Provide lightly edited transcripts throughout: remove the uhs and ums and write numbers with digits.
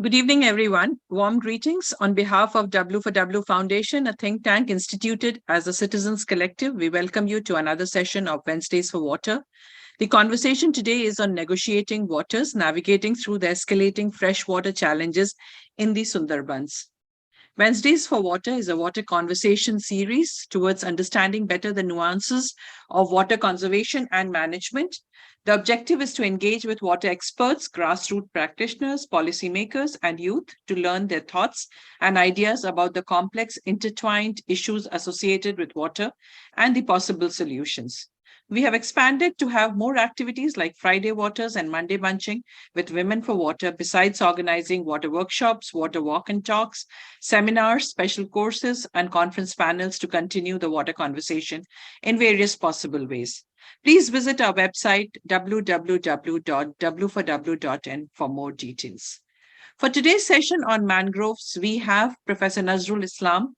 Good evening, everyone. Warm greetings on behalf of W4W Foundation, a think tank instituted as a citizens collective. We welcome you to another session of Wednesdays for Water. The conversation today is on negotiating waters, navigating through the escalating freshwater challenges in the Sundarbans. Wednesdays for Water is a water conversation series towards understanding better the nuances of water conservation and management. The objective is to engage with water experts, grassroots practitioners, policymakers, and youth to learn their thoughts and ideas about the complex, intertwined issues associated with water and the possible solutions. We have expanded to have more activities like Friday Waters and Monday Bunching with Women for Water, besides organizing water workshops, water walk and talks, seminars, special courses, and conference panels to continue the water conversation in various possible ways. Please visit our website www.w4w.in for more details. For today's session on mangroves, we have Professor Nazrul Islam,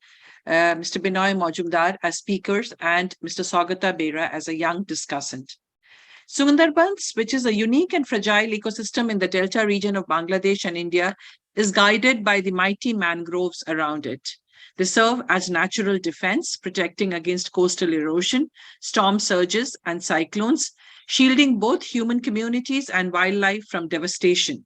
Mr. Binoy Majumder as speakers, and Mr. Sougata Bera as a young discussant. Sundarbans, which is a unique and fragile ecosystem in the delta region of Bangladesh and India, is guided by the mighty mangroves around it. They serve as natural defense, protecting against coastal erosion, storm surges, and cyclones, shielding both human communities and wildlife from devastation.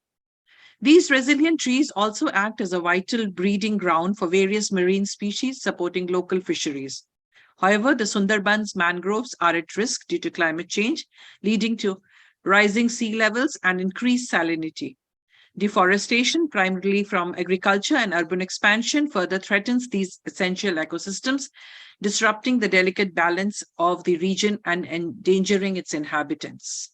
These resilient trees also act as a vital breeding ground for various marine species, supporting local fisheries. However, the Sundarbans mangroves are at risk due to climate change, leading to rising sea levels and increased salinity. Deforestation, primarily from agriculture and urban expansion, further threatens these essential ecosystems, disrupting the delicate balance of the region and endangering its inhabitants.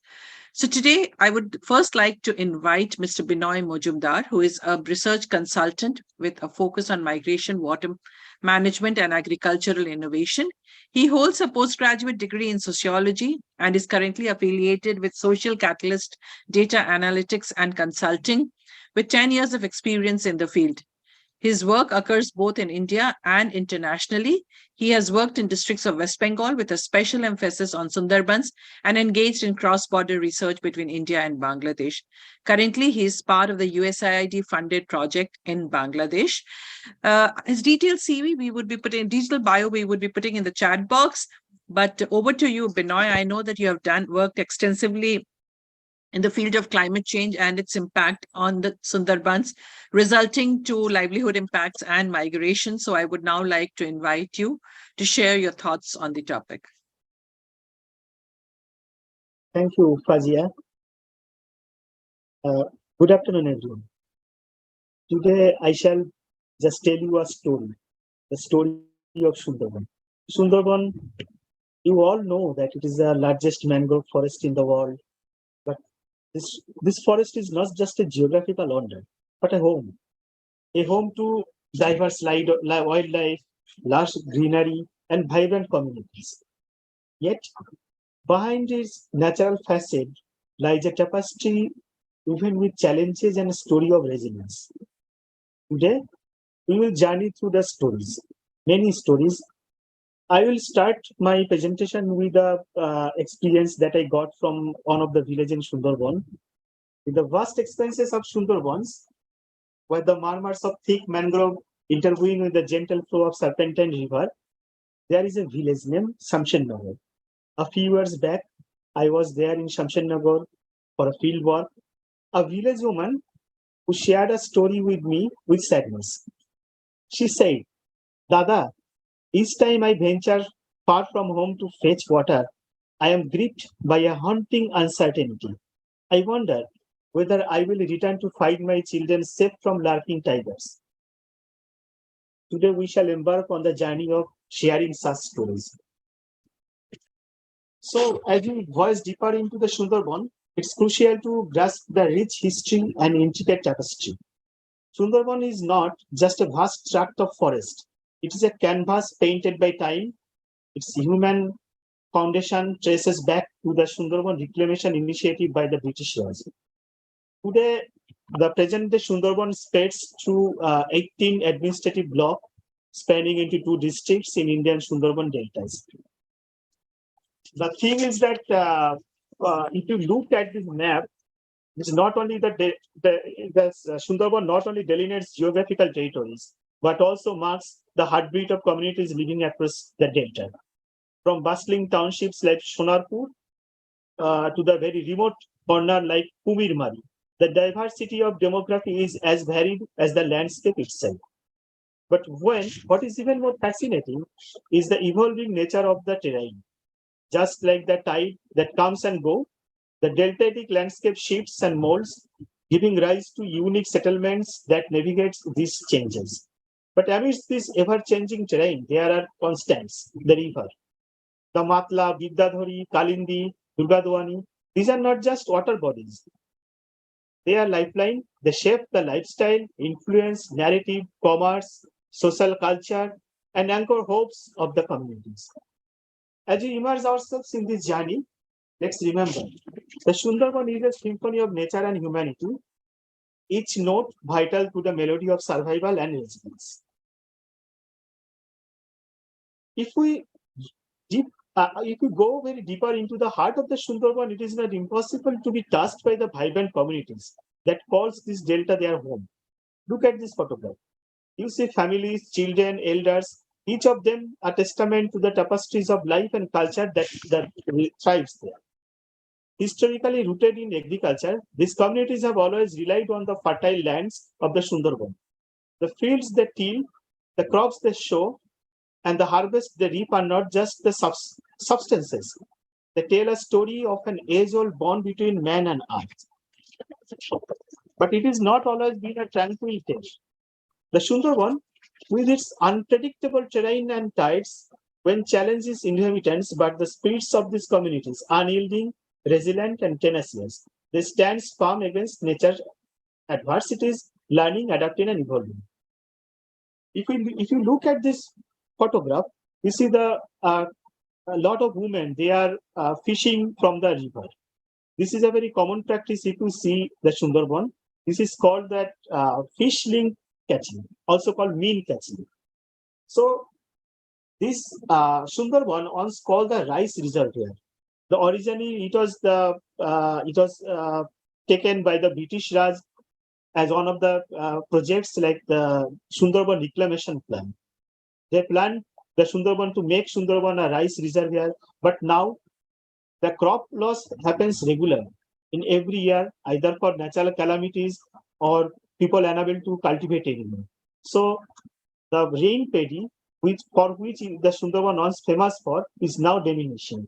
So today, I would first like to invite Mr. Binoy Majumder, who is a research consultant with a focus on migration, water management, and agricultural innovation. He holds a postgraduate degree in sociology and is currently affiliated with Social Catalyst Data Analytics and Consulting, with 10 years of experience in the field. His work occurs both in India and internationally. He has worked in districts of West Bengal with a special emphasis on Sundarbans and engaged in cross-border research between India and Bangladesh. Currently, he is part of the USAID-funded project in Bangladesh. His detailed CV, digital bio, we would be putting in the chat box. But over to you, Binoy. I know that you have worked extensively in the field of climate change and its impact on the Sundarbans, resulting to livelihood impacts and migration. So I would now like to invite you to share your thoughts on the topic. Thank you, Fawzia. Good afternoon, everyone. Today, I shall just tell you a story, the story of Sundarban. Sundarban, you all know that it is the largest mangrove forest in the world. But this forest is not just a geographical wonder, but a home to diverse wildlife, lush greenery, and vibrant communities. Yet, behind its natural facade lies a tapestry woven with challenges and a story of resilience. Today, we will journey through the stories, many stories. I will start my presentation with the experience that I got from one of the villages in Sundarban. In the vast expanses of Sundarbans, where the murmurs of thick mangrove intervene with the gentle flow of serpentine river, there is a village named Shamshernagar. A few years back, I was there in Shamshernagar for a field work. A village woman who shared a story with me with sadness. She said, Dada, each time I venture far from home to fetch water, I am gripped by a haunting uncertainty. I wonder whether I will return to find my children safe from lurking tigers. Today we shall embark on the journey of sharing such stories. So as we voice deeper into the Sundarban, it's crucial to grasp the rich history and intricate tapestry. Sundarban is not just a vast tract of forest. It is a canvas painted by time. Its human foundation traces back to the Sundarban Reclamation Initiative by the Britishers. Today, the present-day Sundarban spreads through 18 administrative blocks spanning into 2 districts in Indian Sundarban deltas. The thing is that if you look at this map, It's not only the Sundarban not only delineates geographical territories, but also marks the heartbeat of communities living across the delta. From bustling townships like Sonarpur to the very remote corner like Kumirmari, the diversity of demography is as varied as the landscape itself. But what is even more fascinating is the evolving nature of the terrain. Just like the tide that comes and goes, the deltatic landscape shifts and molds, giving rise to unique settlements that navigate these changes. But amidst this ever-changing terrain, there are constants, the river. The Matla, Vidyadhari, Kalindi, Durgadwani, these are not just water bodies. They are lifeline. They shape the lifestyle, influence, narrative, commerce, social culture, and anchor hopes of the communities. As we immerse ourselves in this journey, let's remember the Sundarban is a symphony of nature and humanity, each note vital to the melody of survival and resilience. If we if we go very deeper into the heart of the Sundarban, it is not impossible to be touched by the vibrant communities that calls this delta their home. Look at this photograph. You see families, children, elders, each of them a testament to the tapestries of life and culture that thrives there. Historically rooted in agriculture, these communities have always relied on the fertile lands of the Sundarban. The fields they till, the crops they sow, and the harvest they reap are not just the substances. They tell a story of an age-old bond between man and earth. But it is not always been a tranquil tale. The Sundarban, with its unpredictable terrain and tides, when challenges inhabitants, but the spirits of these communities, unyielding, resilient, and tenacious, they stand firm against nature's adversities, learning, adapting, and evolving. If you look at this photograph, you see a lot of women, they are fishing from the river. This is a very common practice if you see the Sundarban. This is called that fish link catching, also called mean catching. So this Sundarban once called the rice reservoir. The originally it was taken by the British Raj as one of the projects like the Sundarban reclamation plan. They planned the Sundarban to make Sundarban a rice reservoir, but now the crop loss happens regularly in every year, either for natural calamities or people unable to cultivate anymore. So the rain paddy, for which the Sundarban once famous for, is now diminishing.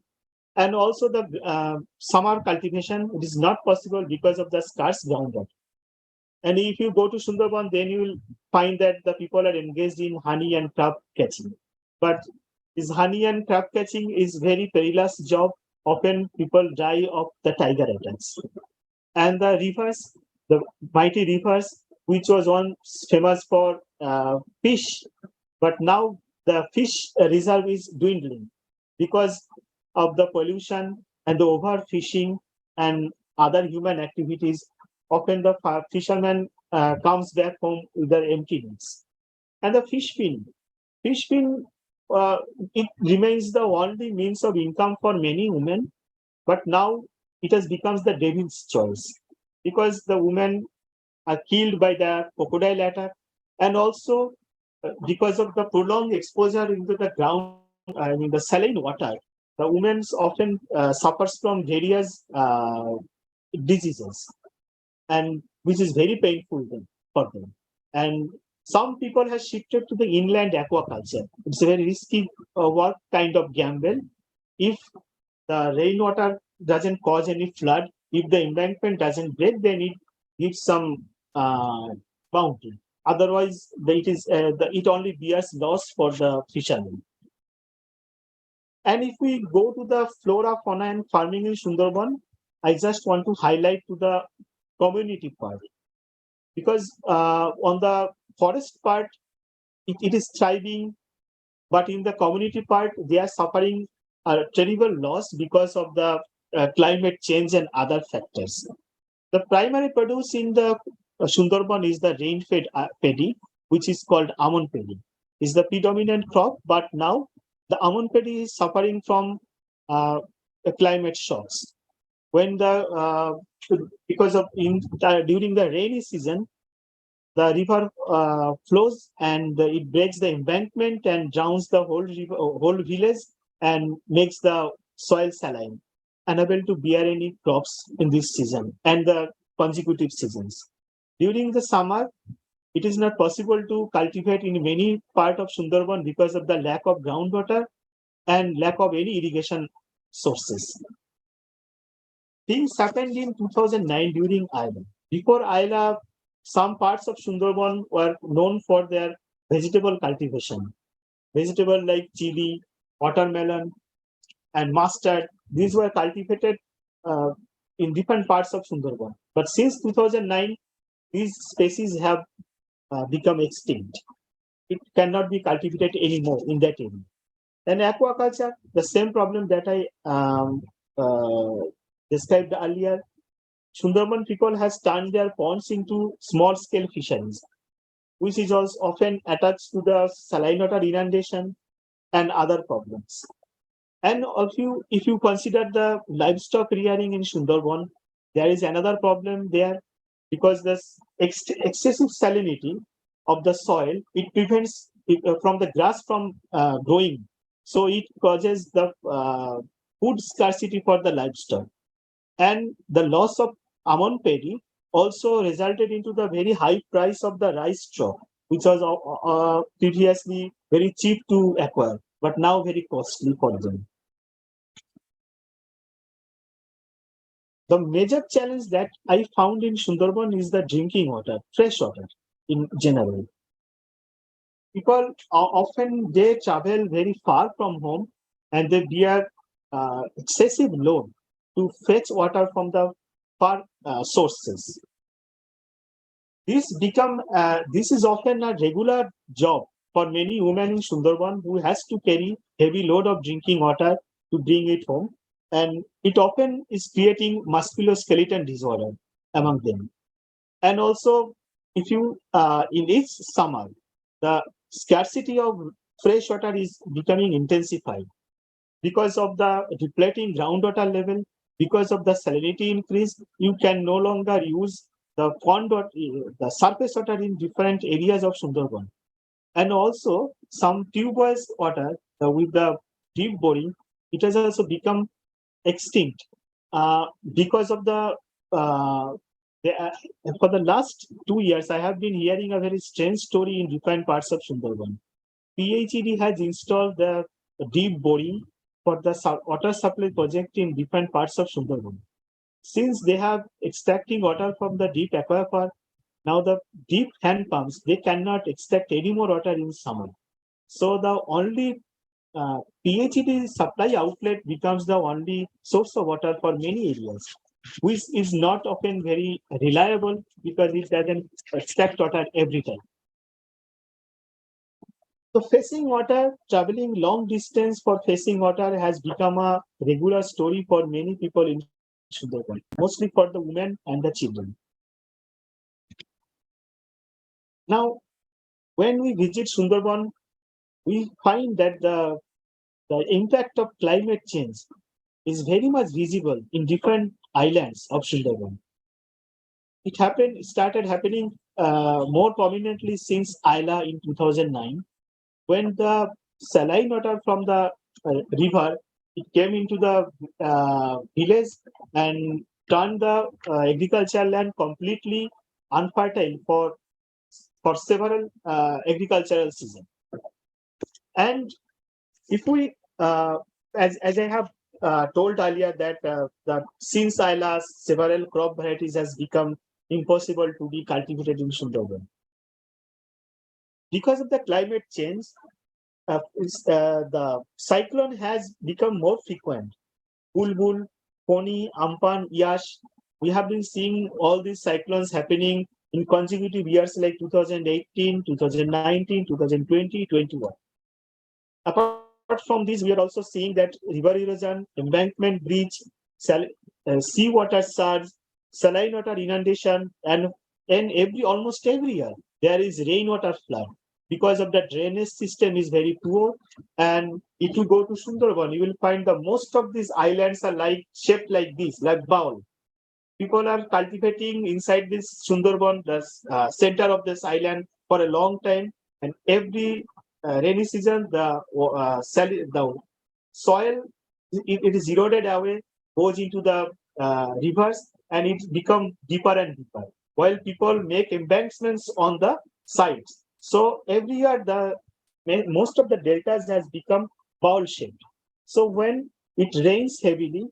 And also the summer cultivation, it is not possible because of the scarce groundwater. And if you go to Sundarban, then you will find that the people are engaged in honey and crab catching. But this honey and crab catching is very perilous job. Often people die of the tiger attacks. And the rivers, the mighty rivers, which was once famous for fish, but now the fish reserve is dwindling because of the pollution and the overfishing and other human activities. Often the fisherman comes back home with their empty nets. And the fish pin, it remains the only means of income for many women, but now it has become the devil's choice because the women are killed by the crocodile attack, and also because of the prolonged exposure into the ground, the saline water, the women often suffers from various diseases, and which is very painful for them. And some people have shifted to the inland aquaculture. It's a very risky work, kind of gamble. If the rainwater doesn't cause any flood, if the embankment doesn't break, then it gives some bounty. Otherwise, it only bears loss for the fishermen. And if we go to the flora, fauna, and farming in Sundarban, I just want to highlight to the community part, because on the forest part, it is thriving, but in the community part, they are suffering a terrible loss because of the climate change and other factors. The primary produce in the Sundarban is the rain-fed paddy, which is called almond paddy. Is the predominant crop, but now the almond paddy is suffering from climate shocks. when because of during the rainy season, the river flows and it breaks the embankment and drowns the whole village and makes the soil saline, unable to bear any crops in this season and the consecutive seasons. During the summer, it is not possible to cultivate in many part of Sundarban because of the lack of groundwater and lack of any irrigation sources. Things happened in 2009 during Ayla. Before Ayla, some parts of Sundarban were known for their vegetable cultivation. Vegetable like chili, watermelon, and mustard, these were cultivated uh, in different parts of Sundarban. But since 2009, these species have become extinct. It cannot be cultivated anymore in that area. And aquaculture, the same problem that I described earlier. Sundarban people has turned their ponds into small-scale fisheries, which is also often attached to the saline water inundation and other problems. And if you consider the livestock rearing in Sundarban, there is another problem there because the excessive salinity of the soil, it prevents from the grass from growing. So it causes the food scarcity for the livestock. And the loss of almond paddy also resulted into the very high price of the rice straw, which was previously very cheap to acquire, but now very costly for them. The major challenge that I found in Sundarban is the drinking water, fresh water in general. People often they travel very far from home and they bear excessive load to fetch water from the far sources. This is often a regular job for many women in Sundarban who has to carry heavy load of drinking water to bring it home, and it often is creating musculoskeletal disorder among them. And also, if you in each summer, the scarcity of fresh water is becoming intensified because of the depleting groundwater level, because of the salinity increase. You can no longer use the the surface water in different areas of Sundarban. And also some tube-based water with the deep boring, it has also become extinct because of uh, the for the last 2 years, I have been hearing a very strange story in different parts of Sundarban. PHED has installed the deep boring for the water supply project in different parts of Sundarban. Since they have extracting water from the deep aquifer, now the deep hand pumps, they cannot extract any more water in summer. So the only PHED supply outlet becomes the only source of water for many areas, which is not often very reliable because it doesn't extract water every time. So fetching water, traveling long distance for fetching water has become a regular story for many people in Sundarban, mostly for the women and the children. Now, when we visit Sundarban, we find that the impact of climate change is very much visible in different islands of Sundarban. Started happening more prominently since Ayla in 2009, when the saline water from the river, it came into the village and turned the agricultural land completely unfertile for several agricultural seasons. And if we, as I have told earlier, that since Ayla, several crop varieties has become impossible to be cultivated in Sundarban. Because of the climate change, the cyclone has become more frequent. Bulbul, Poni, Ampan, Yash. We have been seeing all these cyclones happening in consecutive years like 2018, 2019, 2020, 21. Apart from this, we are also seeing that river erosion, embankment breach, seawater surge, saline water inundation, and almost every year there is rainwater flood. because of the drainage system is very poor. And if you go to Sundarban, you will find the most of these islands are like shaped like this, like bowl. People are cultivating inside this Sundarban, the center of this island, for a long time. And every rainy season, the soil it is eroded away, goes into the rivers, and it becomes deeper and deeper. While people make embankments on the sides, so every year the most of the deltas has become bowl shaped. So when it rains heavily,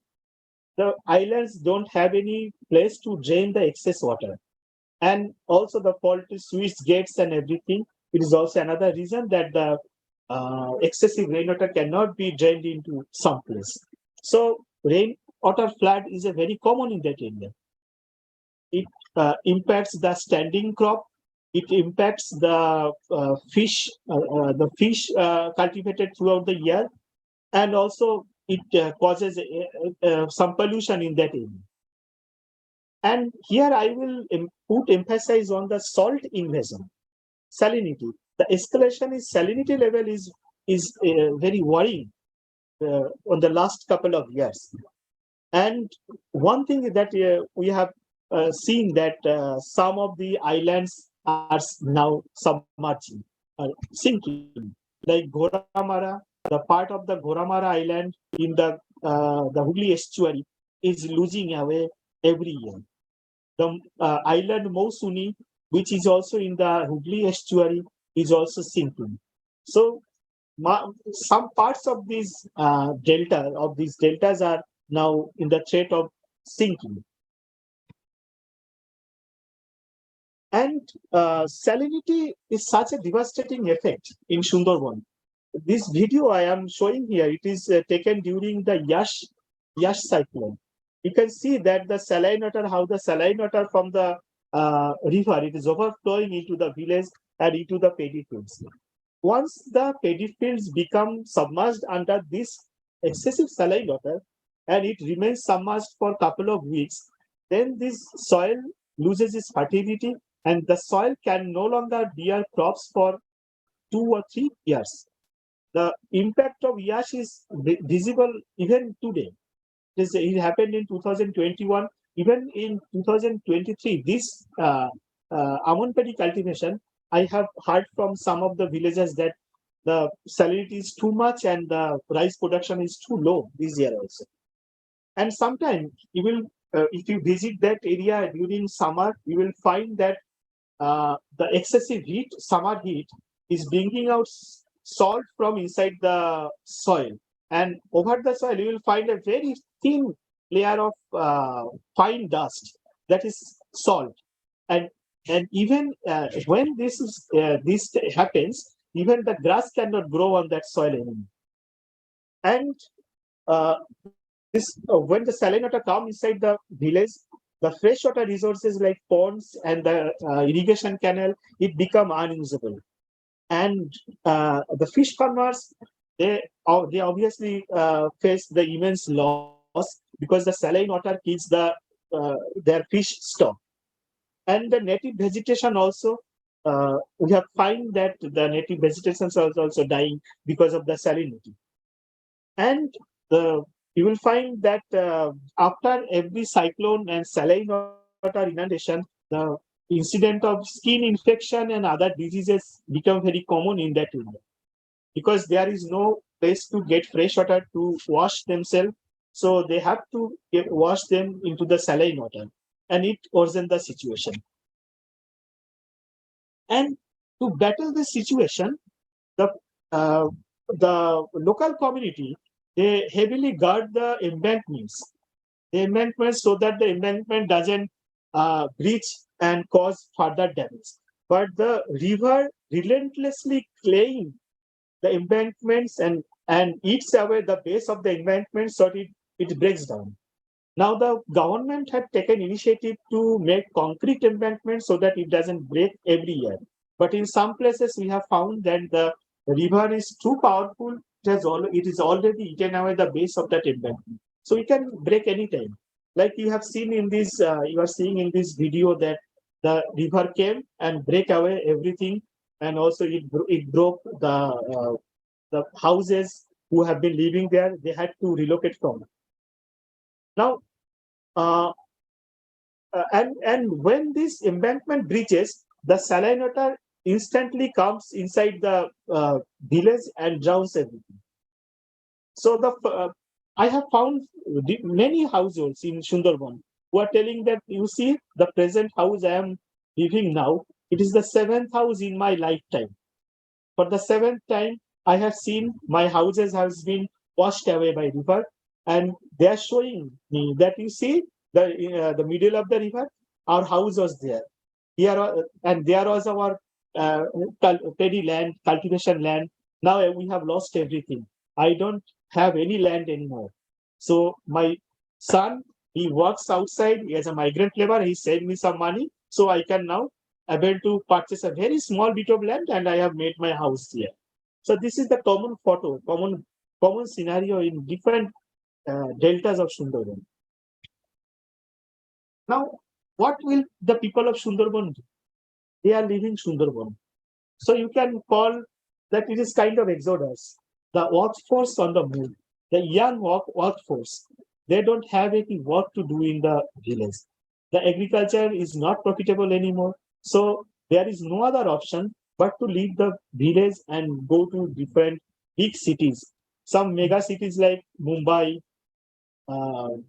the islands don't have any place to drain the excess water. And also the faulty sluice gates and everything. It is also another reason that the excessive rainwater cannot be drained into some place. So rainwater flood is a very common in that area. It impacts the standing crop. It impacts the fish cultivated throughout the year, and also it causes some pollution in that area. And here I will put emphasis on the salt invasion, salinity. The escalation in salinity level is very worrying on the last couple of years. And one thing that we have seen that some of the islands are now submerging, sinking, like Goramara. The part of the Goramara island in the Hooghly estuary is losing away every year. The island Mousuni, which is also in the Hooghly estuary, is also sinking. So some parts of these deltas are now in the threat of sinking. And salinity is such a devastating effect in Sundarban. This video I am showing here, it is taken during the Yash cyclone. You can see that the saline water, how the saline water from the river, it is overflowing into the village and into the paddy fields. Once the paddy fields become submerged under this excessive saline water, and it remains submerged for a couple of weeks, then this soil loses its fertility, and the soil can no longer bear crops for 2 or 3 years. The impact of Yash is visible even today. It happened in 2021. Even in 2023, this almond paddy cultivation, I have heard from some of the villagers that the salinity is too much and the rice production is too low this year also. And sometimes you will, if you visit that area during summer, you will find that the excessive heat, summer heat, is bringing out salt from inside the soil. And over the soil, you will find a very thin layer of fine dust that is salt. And even when this happens, even the grass cannot grow on that soil anymore. And when the saline water comes inside the village, the freshwater resources like ponds and the irrigation canal, it become unusable. And the fish farmers, they obviously face the immense loss because the saline water kills their fish stock. And the native vegetation also, we have find that the native vegetation is also dying because of the salinity. And you will find that after every cyclone and saline water inundation, the incident of skin infection and other diseases become very common in that area, because there is no place to get fresh water to wash themselves. So they have to wash them into the saline water, and it worsens the situation. And to battle this situation, the local community, they heavily guard the embankments so that the embankment doesn't breach and cause further damage. But the river relentlessly claims the embankments and eats away the base of the embankment so it breaks down. Now the government had taken initiative to make concrete embankments so that it doesn't break every year. But in some places we have found that the river is too powerful. It is already eaten away the base of that embankment. So it can break anytime. Like you have seen in this, you are seeing in this video that the river came and break away everything and also it broke the houses who have been living there. They had to relocate from. Now, uh, and when this embankment breaches, the saline water instantly comes inside the village and drowns everything. So I have found many households in Sundarban who are telling that, you see, the present house I am living now, it is the seventh house in my lifetime. For the seventh time, I have seen my houses has been washed away by river, and they are showing me that, you see, the middle of the river, our house was there. Here and there was our paddy land, cultivation land. Now we have lost everything. I don't have any land anymore. So my son, he works outside. He has a migrant labor. He sent me some money, so I can now able to purchase a very small bit of land, and I have made my house here. So this is the common photo, common scenario in different deltas of Sundarban. Now, what will the people of Sundarban do? They are leaving Sundarban. So you can call that it is kind of exodus. The workforce on the move, the young workforce, they don't have any work to do in the village. The agriculture is not profitable anymore. So there is no other option but to leave the village and go to different big cities. Some mega cities like Mumbai,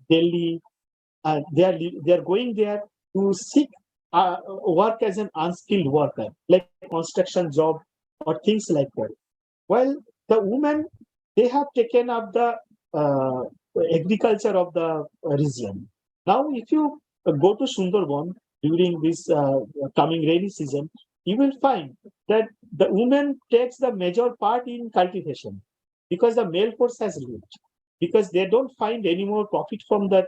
Delhi, they are going there to seek work as an unskilled worker, like construction job or things like that. While the women, they have taken up the uh, agriculture of the region. Now, if you go to Sundarban during this coming rainy season, you will find that the women takes the major part in cultivation because the male force has left, because they don't find any more profit from that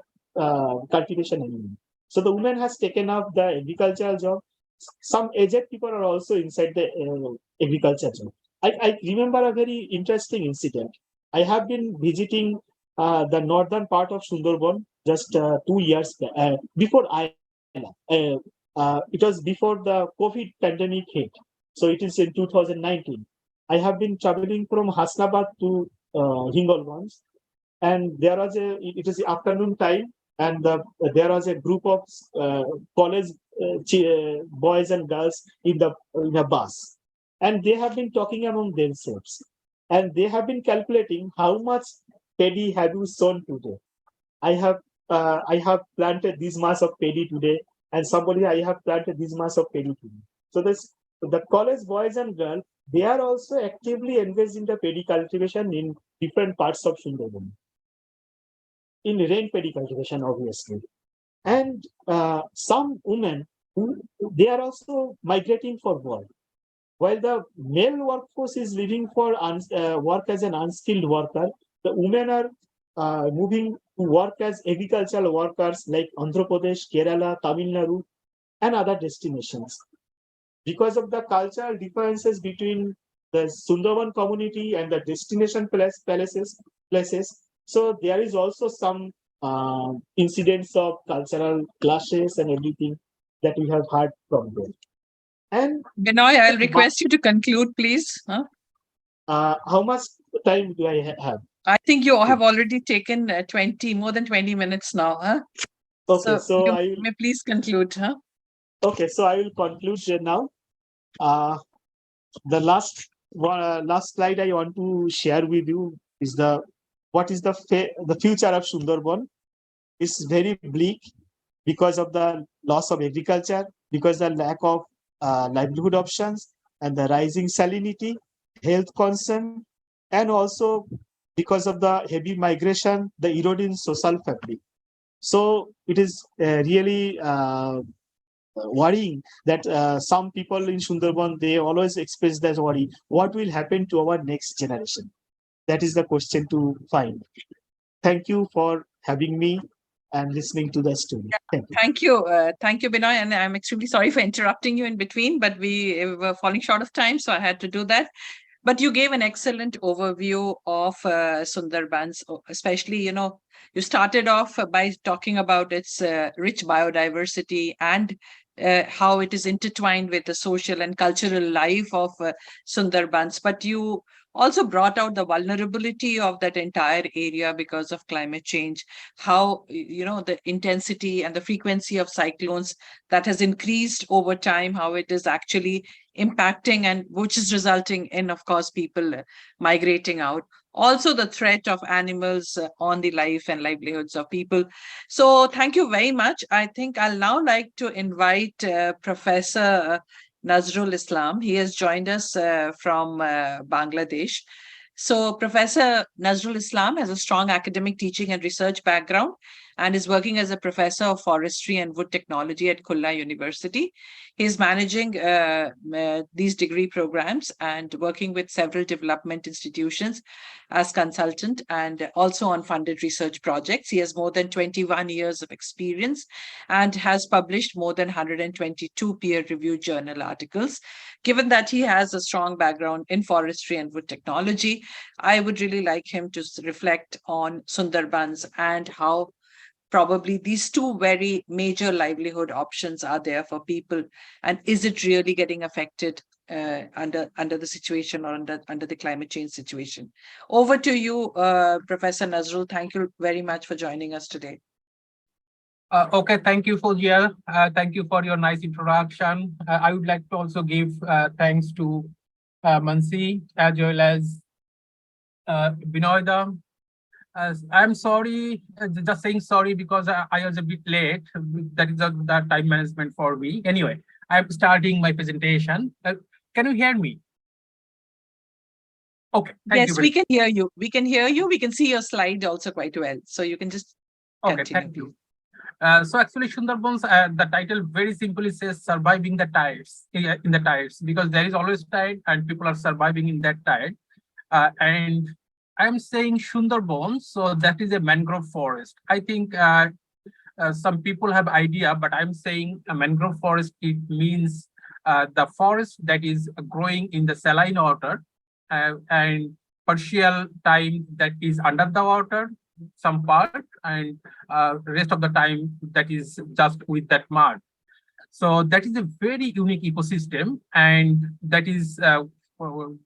cultivation anymore. So the woman has taken up the agricultural job. Some aged people are also inside the agriculture job. I remember a very interesting incident. I have been visiting the northern part of Sundarban just 2 years before it was before the COVID pandemic hit. So it is in 2019. I have been traveling from Hasnabad to Hingolganj, and there was it is the afternoon time, and there was a group of college boys and girls in a bus, and they have been talking among themselves, and they have been calculating how much paddy have you sown today. I have planted this mass of paddy today, and somebody, I have planted this mass of paddy today. So the college boys and girls, they are also actively engaged in the paddy cultivation in different parts of Sundarban, in rain paddy cultivation, obviously. And some women, they are also migrating for work. While the male workforce is leaving for work as an unskilled worker, the women are moving to work as agricultural workers like Andhra Pradesh, Kerala, Tamil Nadu, and other destinations. Because of the cultural differences between the Sundarban community and the destination places, so there is also some incidents of cultural clashes and everything that we have heard from them. And Binoy, I'll request you to conclude, please. Huh? How much time do I have? I think you have already taken more than 20 minutes now. Huh? Okay, so you I will, may please conclude. Huh? okay, so I will conclude now. The last slide I want to share with you is what is the future of Sundarban. Is very bleak because of the loss of agriculture, because the lack of livelihood options, and the rising salinity, health concern, and also because of the heavy migration, the eroding social fabric. So it is really worrying that some people in Sundarban, they always express that worry. What will happen to our next generation? That is the question to find. Thank you for having me and listening to the story. Thank you. Thank you, Binoy. And I'm extremely sorry for interrupting you in between, but we were falling short of time, so I had to do that. But you gave an excellent overview of Sundarbans, especially, you started off by talking about its rich biodiversity and how it is intertwined with the social and cultural life of Sundarbans. But you also brought out the vulnerability of that entire area because of climate change, how, the intensity and the frequency of cyclones that has increased over time, how it is actually impacting, and which is resulting in, of course, people migrating out. Also, the threat of animals on the life and livelihoods of people. So, thank you very much. I think I'll now like to invite Professor Nazrul Islam. He has joined us from Bangladesh. So, Professor Nazrul Islam has a strong academic teaching and research background and is working as a professor of forestry and wood technology at Khulna University. He is managing these degree programs and working with several development institutions as consultant and also on funded research projects. He has more than 21 years of experience and has published more than 122 peer-reviewed journal articles. Given that he has a strong background in forestry and wood technology, I would really like him to reflect on Sundarbans and how probably these two very major livelihood options are there for people, and is it really getting affected under the situation or under the climate change situation? Over to you, Professor Nazrul. Thank you very much for joining us today. Okay, thank you, Fawzia. Thank you for your nice introduction. I would like to also give thanks to Mansi as well as Binoy. I'm sorry, just saying sorry because I was a bit late. That is the time management for me. Anyway, I'm starting my presentation. Can you hear me? Okay. Yes, we can hear you. We can hear you. We can see your slide also quite well. So you can just continue. Okay, thank you. So actually, Sundarbans, the title very simply says surviving the tides, in the tides, because there is always tide and people are surviving in that tide. And I'm saying Sundarbans, so that is a mangrove forest. I think some people have idea, but I'm saying a mangrove forest, it means the forest that is growing in the saline water and partial time that is under the water, some part, and rest of the time that is just with that mud. So that is a very unique ecosystem, and that is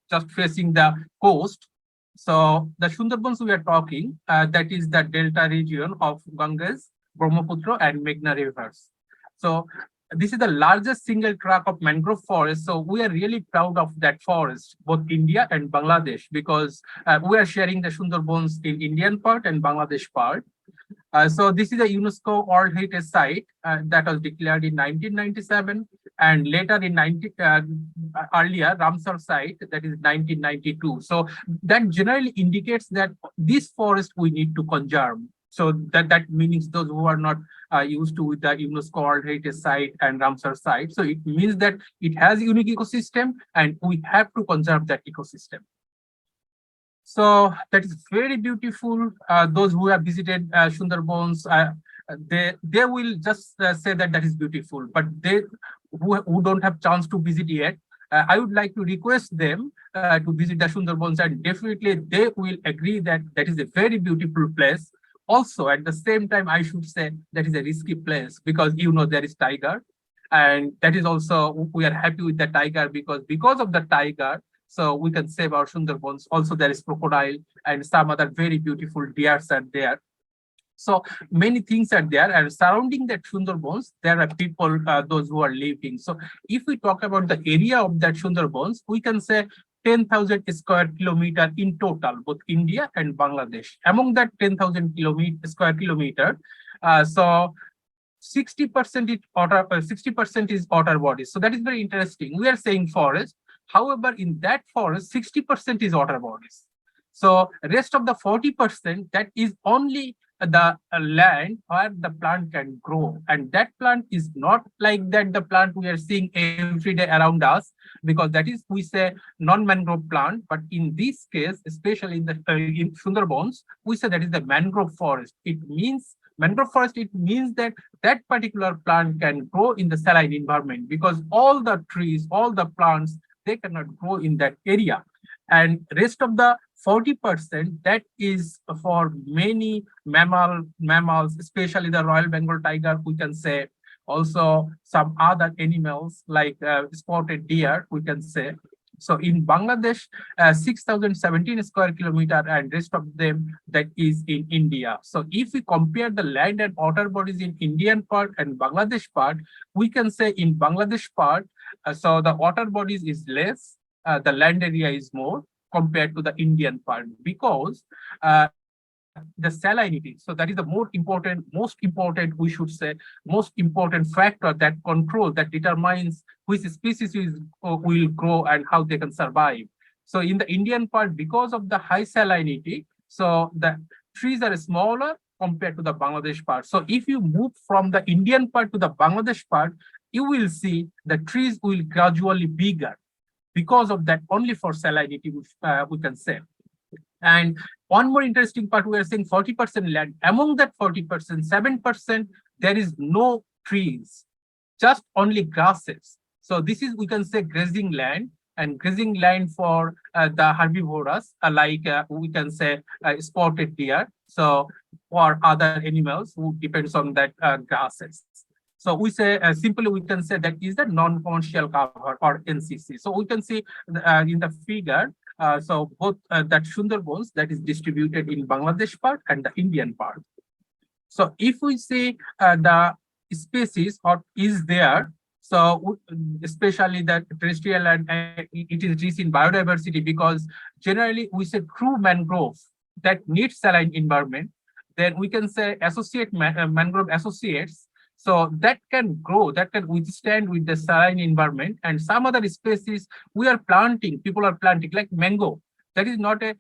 just facing the coast. So the Sundarbans we are talking, that is the delta region of Ganges, Brahmaputra, and Meghna rivers. So this is the largest single tract of mangrove forest. So we are really proud of that forest, both India and Bangladesh, because we are sharing the Sundarbans in Indian part and Bangladesh part. So this is a UNESCO World Heritage Site that was declared in 1997, and later in earlier Ramsar site, that is 1992. So that generally indicates that this forest we need to conserve. So that means those who are not used to with the UNESCO World Heritage Site and Ramsar site. So it means that it has a unique ecosystem and we have to conserve that ecosystem. So that is very beautiful. Those who have visited Sundarbans, they will just say that is beautiful. But they who don't have chance to visit yet, I would like to request them to visit the Sundarbans, and definitely they will agree that that is a very beautiful place. Also, at the same time, I should say that is a risky place because there is tiger, and that is also we are happy with the tiger because of the tiger. So we can save our Sundarbans. Also, there is crocodile and some other very beautiful deers are there. So many things are there, and surrounding that Sundarbans, there are people, those who are living. So if we talk about the area of that Sundarbans, we can say 10,000 square kilometer in total, both India and Bangladesh. Among that 10,000 square kilometer, so 60% is water bodies. So that is very interesting. We are saying forest. However, in that forest, 60% is water bodies. So rest of the 40%, that is only the land where the plant can grow. And that plant is not like that the plant we are seeing every day around us, because that is, we say, non-mangrove plant. But in this case, especially in Sundarbans, we say that is the mangrove forest. It means mangrove forest, it means that that particular plant can grow in the saline environment, because all the trees, all the plants, they cannot grow in that area. And rest of the 40%, that is for many mammals, especially the Royal Bengal tiger, we can say, also some other animals like spotted deer, we can say. So in Bangladesh, 6,017 square kilometer, and rest of them that is in India. So if we compare the land and water bodies in Indian part and Bangladesh part, we can say in Bangladesh part, so the water bodies is less, the land area is more compared to the Indian part, because the salinity. So that is the most important, we should say, most important factor that control, that determines which species will grow and how they can survive. So in the Indian part, because of the high salinity, so the trees are smaller compared to the Bangladesh part. So if you move from the Indian part to the Bangladesh part, you will see the trees will gradually bigger because of that, only for salinity, we can say. And one more interesting part, we are saying 40% land. Among that 40%, 7%, there is no trees, just only grasses. So this is, we can say, grazing land, and grazing land for the herbivorous, like we can say spotted deer. So or other animals who depends on that grasses. So we say simply we can say that is the non-commercial cover, or NCC. So we can see in the figure. So both that Sundarbans that is distributed in Bangladesh part and the Indian part. So if we say the species or is there, so especially that terrestrial, and it is rich in biodiversity, because generally we say true mangrove that needs saline environment, then we can say associate mangrove associates. So that can grow, that can withstand with the saline environment. And some other species we are planting, people are planting, like mango. That is not a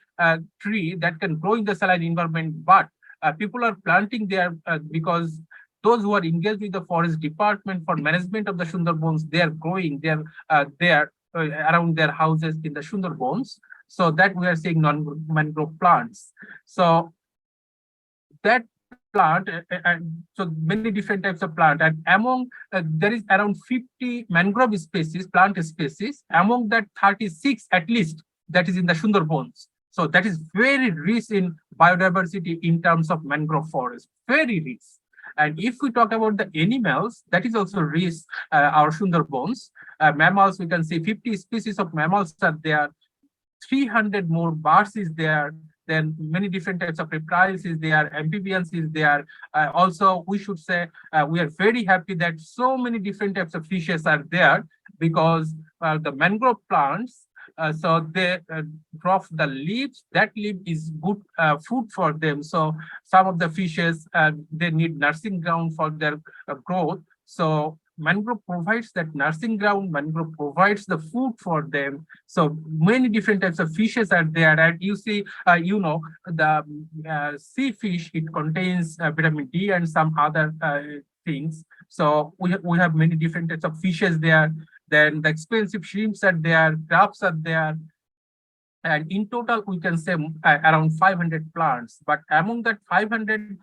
tree that can grow in the saline environment, but people are planting there because those who are engaged with the forest department for management of the Sundarbans, they are growing there around their houses in the Sundarbans. So that we are seeing non-mangrove plants. So that plant, and so many different types of plant, and among there is around 50 mangrove species, plant species. Among that, 36 at least that is in the Sundarbans. So that is very rich in biodiversity in terms of mangrove forest, very rich. And if we talk about the animals, that is also rich, our Sundarbans. Mammals, we can see 50 species of mammals are there, 300 more birds is there, then many different types of reptiles is there, amphibians is there. Also, we should say we are very happy that so many different types of fishes are there, because the mangrove plants, so they drop the leaves. That leaf is good food for them. So some of the fishes, they need nursing ground for their growth. So mangrove provides that nursing ground, mangrove provides the food for them. So many different types of fishes are there. And you see, the sea fish, it contains vitamin D and some other things. So we have many different types of fishes there. Then the expensive shrimps are there, crabs are there. And in total, we can say around 500 plants. But among that 500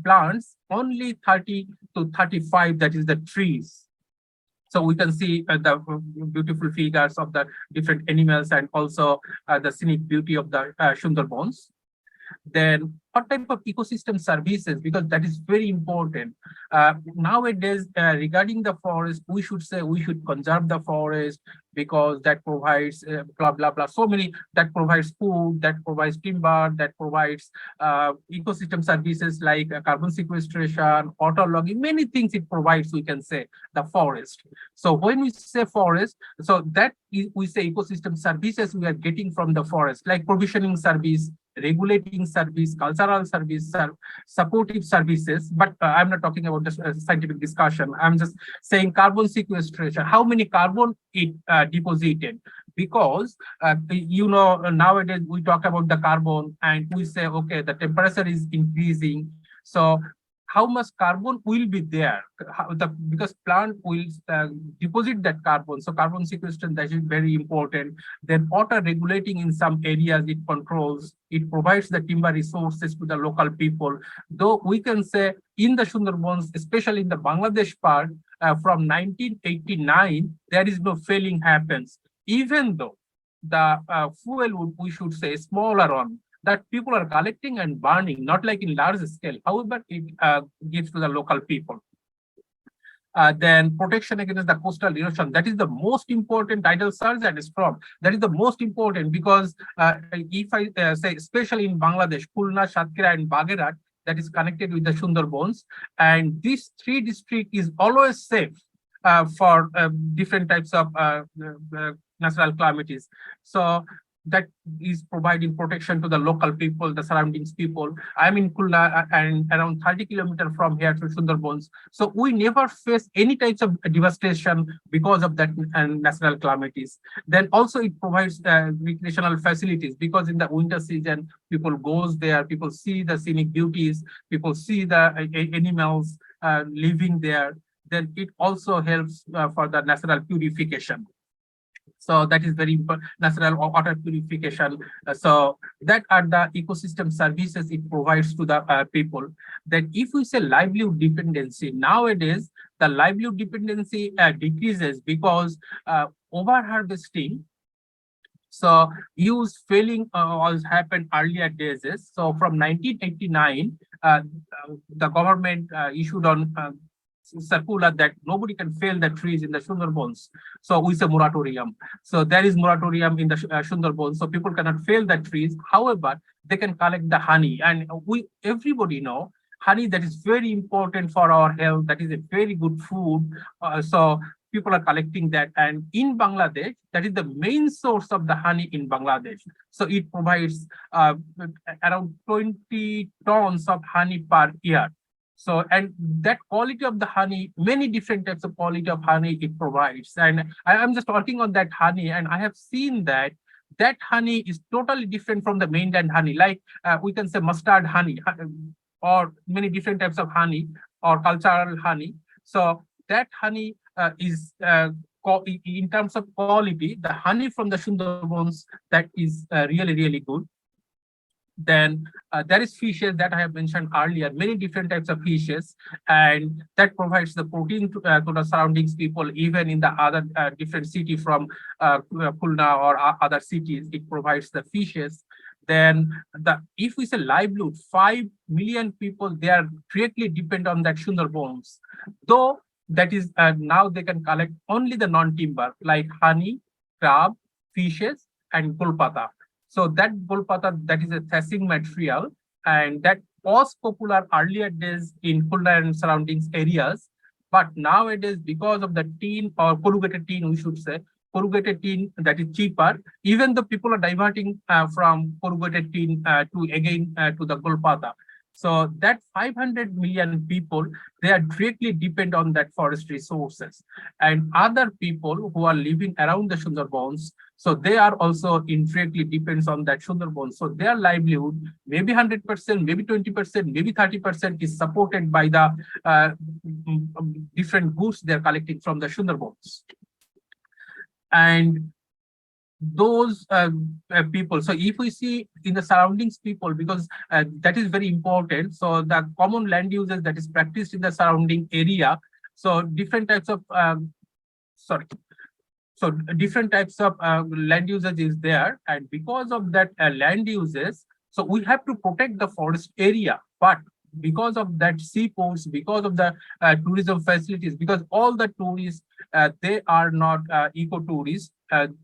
plants, only 30 to 35, that is the trees. So we can see the beautiful figures of the different animals, and also the scenic beauty of the Sundarbans. Then what type of ecosystem services, because that is very important. Nowadays, regarding the forest, we should say we should conserve the forest, because that provides blah, blah, blah, so many, that provides food, that provides timber, that provides ecosystem services like carbon sequestration, water logging, many things it provides, we can say, the forest. So when we say forest, so that is, we say ecosystem services we are getting from the forest, like provisioning service, regulating service, cultural service, supportive services. But I'm not talking about the scientific discussion. I'm just saying carbon sequestration. How many carbon it deposited? Because nowadays we talk about the carbon, and we say, okay, the temperature is increasing. So how much carbon will be there? Because plant will deposit that carbon. So carbon sequestration, that is very important. Then water regulating in some areas, it controls, it provides the timber resources to the local people. Though we can say in the Sundarbans, especially in the Bangladesh part, from 1989, there is no failing happens. Even though the fuel wood, we should say, smaller one, that people are collecting and burning, not like in large scale. However, it gives to the local people. Then protection against the coastal erosion. That is the most important tidal surge and storm. That is the most important because if I say, especially in Bangladesh, Khulna, Satkhira, and Bagherat, that is connected with the Sundarbans, and these three districts is always safe for different types of natural calamities. So that is providing protection to the local people, the surroundings people. I'm in Khulna and around 30 kilometers from here to Sundarbans. So we never face any types of devastation because of that natural calamities. Then also it provides recreational facilities because in the winter season, people goes there, people see the scenic beauties, people see the animals living there. Then it also helps for the natural purification. So that is very important, natural water purification. So that are the ecosystem services it provides to the people. Then if we say livelihood dependency, nowadays the livelihood dependency decreases because over harvesting. So use failing was happened earlier days. So from 1989, the government issued on circular that nobody can fell the trees in the Sundarbans. So with a moratorium. So there is moratorium in the Sundarbans. So people cannot fell the trees. However, they can collect the honey. And everybody know honey that is very important for our health. That is a very good food. So people are collecting that. And in Bangladesh, that is the main source of the honey in Bangladesh. So it provides around 20 tons of honey per year. So, and that quality of the honey, many different types of quality of honey it provides. And I'm just working on that honey, and I have seen that that honey is totally different from the mainland honey. Like we can say mustard honey or many different types of honey or cultural honey. So that honey is in terms of quality, the honey from the Sundarbans, that is really, really good. Then there is fishes that I have mentioned earlier, many different types of fishes, and that provides the protein to the surroundings people, even in the other different city from Khulna or other cities, it provides the fishes. Then if we say livelihood, 5 million people, they are directly depend on that Sundarbans. Though that is now they can collect only the non-timber like honey, crab, fishes, and gulpata. So that gulpata, that is a thatching material, and that was popular earlier days in Khulna and surroundings areas. But nowadays, because of the tin or corrugated tin, we should say, corrugated tin that is cheaper, even the people are diverting from corrugated tin to the gulpata. So that 500 million people, they are directly depend on that forest resources. And other people who are living around the Sundarbans, so they are also indirectly depends on that Sundarbans. So their livelihood, maybe 100%, maybe 20%, maybe 30% is supported by the different goods they're collecting from the Sundarbans. And those people, so if we see in the surroundings people, because that is very important, so the common land uses that is practiced in the surrounding area, so different types of different types of land usage is there, and because of that land uses, so we have to protect the forest area. But because of that seaports, because of the tourism facilities, because all the tourists, they are not eco-tourists,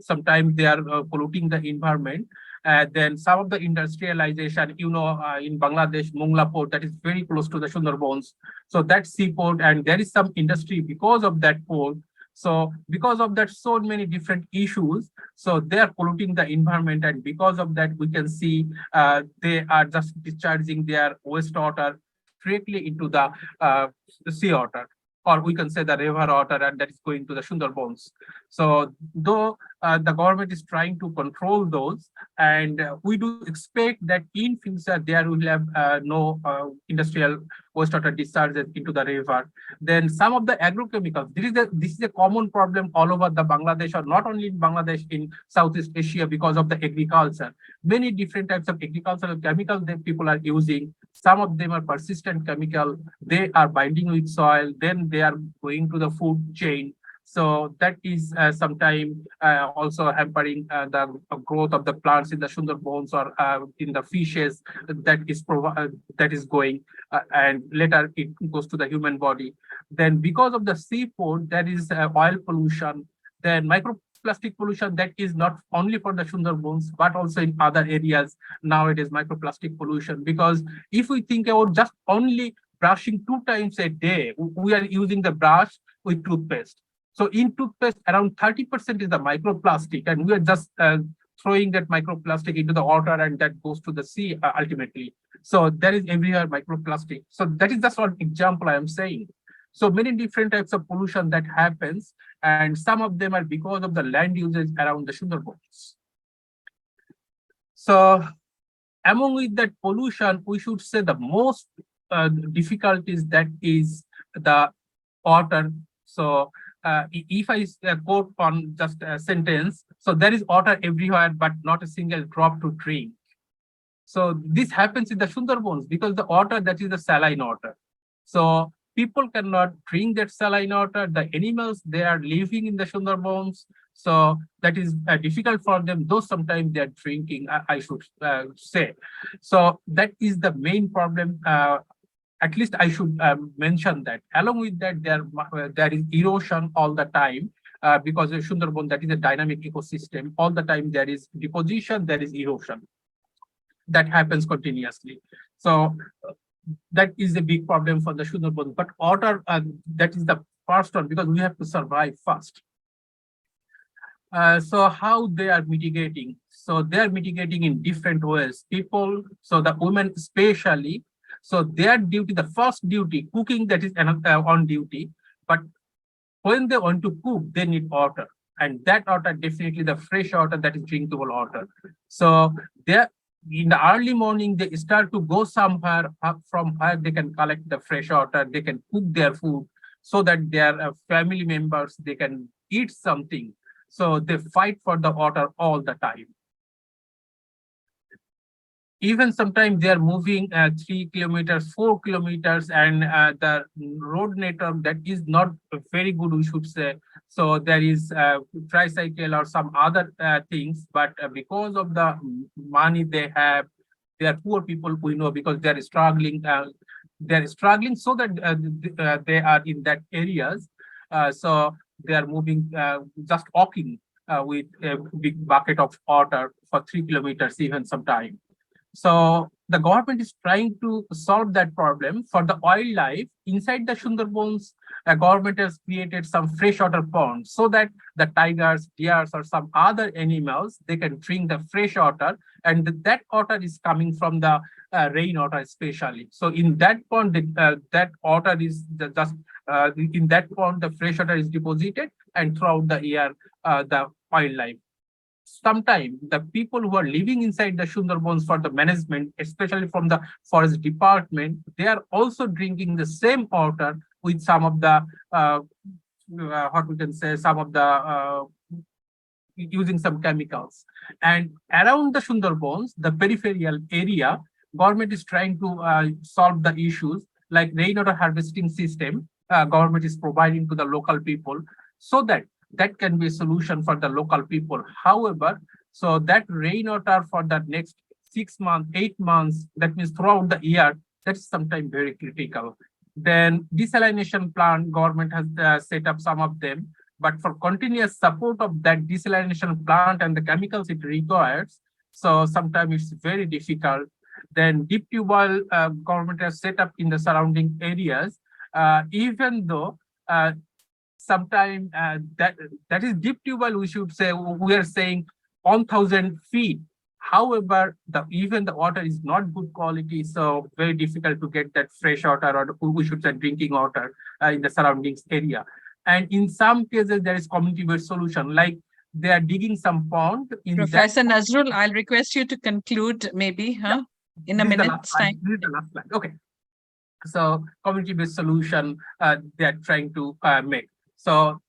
sometimes they are polluting the environment. Then some of the industrialization, in Bangladesh, Mongla port, that is very close to the Sundarbans. So that seaport, and there is some industry because of that port. So because of that, so many different issues, so they are polluting the environment, and because of that, we can see they are just discharging their wastewater directly into the seawater, or we can say the river water, and that is going to the Sundarbans. So though the government is trying to control those, and we do expect that in future there will have no industrial wastewater discharges into the river. Then some of the agrochemicals, this is a common problem all over the Bangladesh, or not only in Bangladesh, in Southeast Asia, because of the agriculture. Many different types of agricultural chemicals that people are using. Some of them are persistent chemical. They are binding with soil, then they are going to the food chain. So that is sometime also hampering the growth of the plants in the Sundarbans or in the fishes that is going, and later it goes to the human body. Then because of the seafood, there is oil pollution, then microplastic pollution that is not only for the Sundarbans but also in other areas. Nowadays microplastic pollution, because if we think about just only brushing 2 times a day, we are using the brush with toothpaste. So in toothpaste, around 30% is the microplastic, and we are just throwing that microplastic into the water, and that goes to the sea ultimately. So there is everywhere microplastic. So that is just one example I am saying. So many different types of pollution that happens, and some of them are because of the land usage around the Sundarbans. So among with that pollution, we should say the most difficulties that is the water. So if I quote on just a sentence, so there is water everywhere, but not a single drop to drink. So this happens in the Sundarbans because the water that is the saline water. So people cannot drink that saline water. The animals, they are living in the Sundarbans. So that is difficult for them, though sometimes they are drinking, I should say. So that is the main problem. At least I should mention that. Along with that, there is erosion all the time because the Sundarban, that is a dynamic ecosystem. All the time there is deposition, there is erosion. That happens continuously. So that is a big problem for the Sundarban. But water, that is the first one, because we have to survive first. So how they are mitigating? So they are mitigating in different ways. People, so the women especially, so their duty, the first duty, cooking, that is on duty. But when they want to cook, they need water. And that water, definitely the fresh water, that is drinkable water. So they, in the early morning, they start to go somewhere from where they can collect the fresh water, they can cook their food so that their family members, they can eat something. So they fight for the water all the time. Even sometimes they are moving 3 kilometers, 4 kilometers, and the road network, that is not very good, we should say. So there is tricycle or some other things, but because of the money they have, they are poor people, we know, because they are struggling. So that they are in that areas. So they are moving, just walking with a big bucket of water for 3 kilometers, even sometime. So the government is trying to solve that problem. For the wildlife inside the Sundarbans, government has created some freshwater ponds so that the tigers, deers, or some other animals, they can drink the fresh water, and that water is coming from the rainwater especially. So in that pond, that water is just in that pond, the fresh water is deposited, and throughout the year, the wildlife. Sometimes the people who are living inside the Sundarbans, for the management, especially from the forest department, they are also drinking the same water with some of the what we can say, some of the using some chemicals. And around the Sundarbans, the peripheral area, government is trying to solve the issues like rainwater harvesting system. Government is providing to the local people, so that can be a solution for the local people. However, so that rainwater for the next 6 months, 8 months, that means throughout the year, that's sometimes very critical. Then desalination plant, government has set up some of them, but for continuous support of that desalination plant and the chemicals it requires, so sometimes it's very difficult. Then deep tube well, government has set up in the surrounding areas, even though sometimes that is deep tube well, we should say, we are saying 1,000 feet. However, even the water is not good quality, so very difficult to get that fresh water, or we should say drinking water in the surroundings area. And in some cases, there is community-based solution, like they are digging some pond. Professor Nazrul, I'll request you to conclude maybe, in a minute's time. This is the last slide. Okay. So community-based solution they are trying to make. So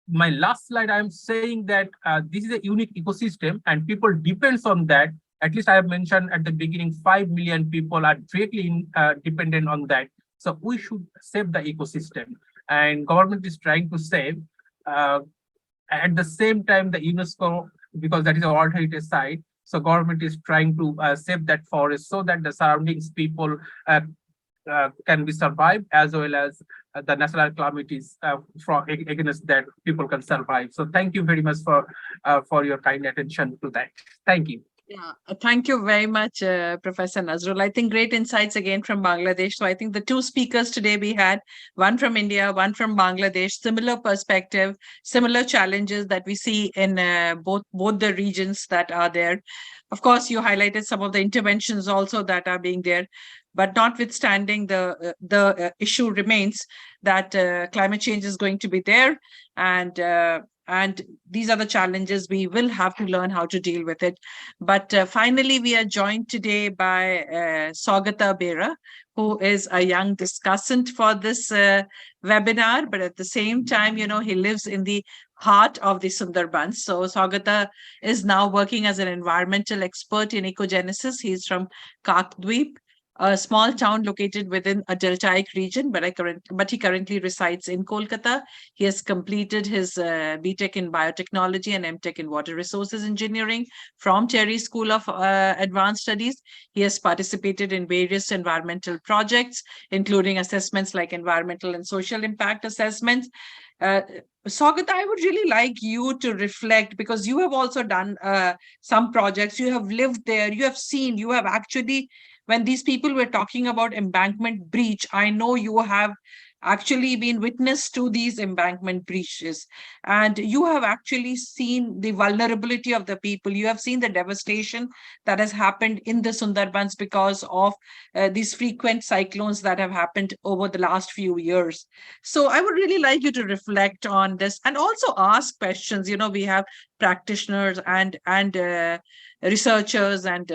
my last slide, I'm saying that this is a unique ecosystem and people depends on that. At least I have mentioned at the beginning, 5 million people are directly dependent on that. So we should save the ecosystem. and government is trying to save. At the same time, the UNESCO, because that is a World Heritage Site, so government is trying to save that forest so that the surroundings people can be survived, as well as the natural calamities against that people can survive. So thank you very much for your kind attention to that. Thank you. Yeah, thank you very much, Professor Nazrul. I think great insights again from Bangladesh. So I think the two speakers today we had, one from India, one from Bangladesh, similar perspective, similar challenges that we see in both the regions that are there. Of course, you highlighted some of the interventions also that are being there, but notwithstanding, the issue remains that climate change is going to be there, and these are the challenges. We will have to learn how to deal with it. But finally, we are joined today by Sougata Bera, who is a young discussant for this webinar. But at the same time, he lives in the heart of the Sundarbans. So Sougata is now working as an environmental expert in ecogenesis. He's from Kakdweep, a small town located within a deltaic region, but he currently resides in Kolkata. He has completed his BTech in biotechnology and MTech in water resources engineering from Terry School of Advanced Studies. He has participated in various environmental projects, including assessments like environmental and social impact assessments. Sougata, I would really like you to reflect, because you have also done some projects. You have lived there. You have seen, you have actually, when these people were talking about embankment breach, I know you have actually been witness to these embankment breaches, and you have actually seen the vulnerability of the people. You have seen the devastation that has happened in the Sundarbans because of these frequent cyclones that have happened over the last few years. So I would really like you to reflect on this and also ask questions. We have practitioners and researchers and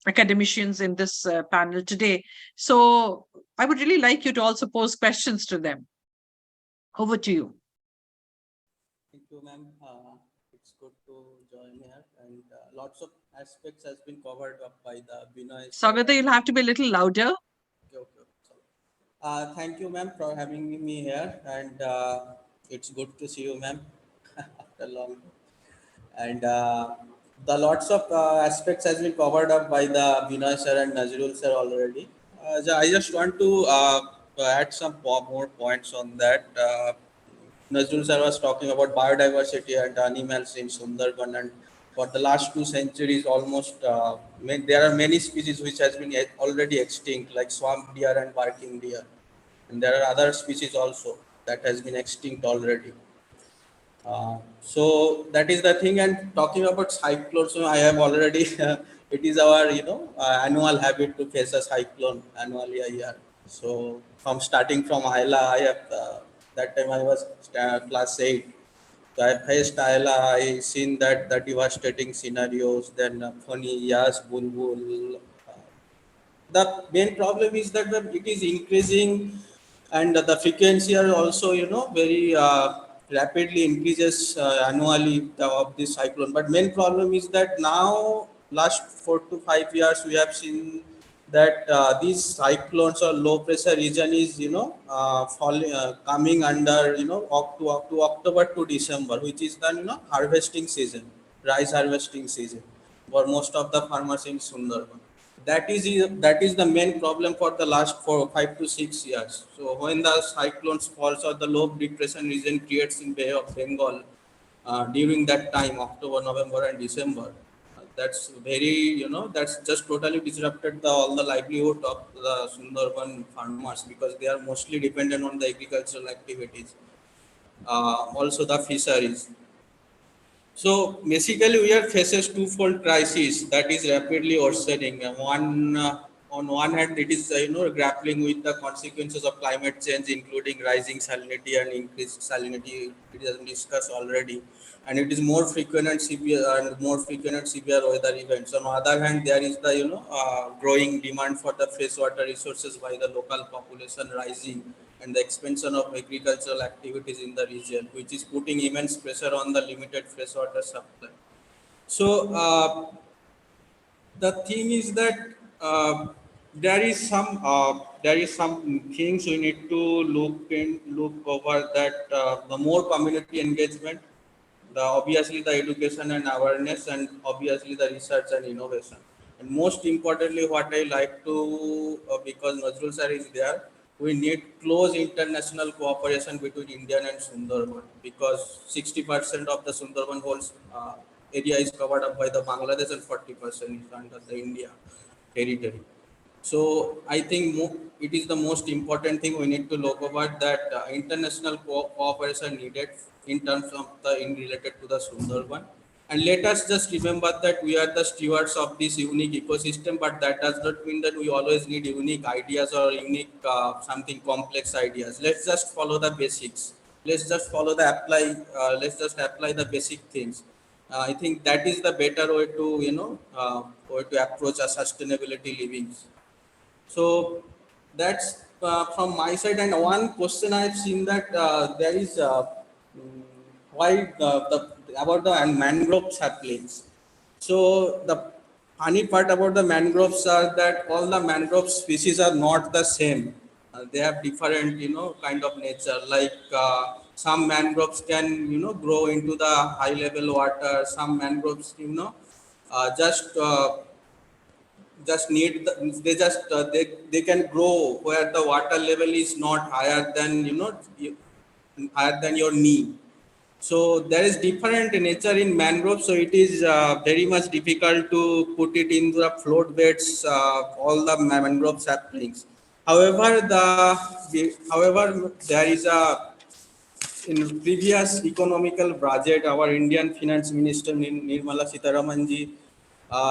academicians in this panel today. So I would really like you to also pose questions to them. Over to you. Thank you, ma'am. It's good to join here, and lots of aspects has been covered up by the Binoy. Sougata, you'll have to be a little louder. Okay. Thank you, ma'am, for having me here, and it's good to see you, ma'am, after long. And the lots of aspects has been covered up by the Binoy sir and Nazrul sir already. I just want to add some more points on that. Nazrul sir was talking about biodiversity and animals in Sundarban, and for the last 2 centuries, almost there are many species which has been already extinct, like swamp deer and barking deer, and there are other species also that has been extinct already. So that is the thing. And talking about cyclones, I have already. It is our annual habit to face a cyclone annually a year. So from starting from Ayla, I have that time I was class 8. So I faced Ayla. I seen that the devastating scenarios. Then Phani, Yas, Bulbul. The main problem is that it is increasing, and the frequency are also very rapidly increases annually of this cyclone. But main problem is that now last 4 to 5 years we have seen that these cyclones or low pressure region is falling, coming under up to October to December, which is the harvesting season, rice harvesting season for most of the farmers in Sundarban. That is the main problem for the last 5 to 6 years. So when the cyclones falls or the low depression region creates in Bay of Bengal during that time, October, November, and December, that's very that's just totally disrupted all the livelihood of the Sundarban farmers, because they are mostly dependent on the agricultural activities, also the fisheries. So basically, we are faces twofold crisis that is rapidly worsening. On one hand, it is grappling with the consequences of climate change, including rising salinity and increased salinity. It has been discussed already, and it is more frequent and severe weather events. On the other hand, there is the growing demand for the freshwater resources by the local population rising, and the expansion of agricultural activities in the region, which is putting immense pressure on the limited freshwater supply. So the thing is that there is some there is some things we need to look over, that the more community engagement, obviously the education and awareness, and obviously the research and innovation. And most importantly, what I like to, because Nazrul sir is there, we need close international cooperation between Indian and Sundarban, because 60% of the Sundarban whole area is covered up by the Bangladesh and 40% is under the India territory. So I think it is the most important thing we need to look about, that international cooperation needed in terms of in related to the Sundarban. And let us just remember that we are the stewards of this unique ecosystem, but that does not mean that we always need unique ideas or unique something complex ideas. Let's just follow the basics. Let's just follow the apply. Let's just apply the basic things. I think that is the better way to way to approach a sustainability living. So that's from my side. And one question I've seen, that there is why about the mangrove saplings. So the funny part about the mangroves are that all the mangrove species are not the same. They have different, kind of nature. Like some mangroves can, grow into the high level water. Some mangroves, just need they just they can grow where the water level is not higher than higher than your knee. So there is different nature in mangrove, so it is very much difficult to put it in the float beds, all the mangrove saplings. However, however there is a, in previous economical budget, our Indian finance minister Nirmala Sitharamanji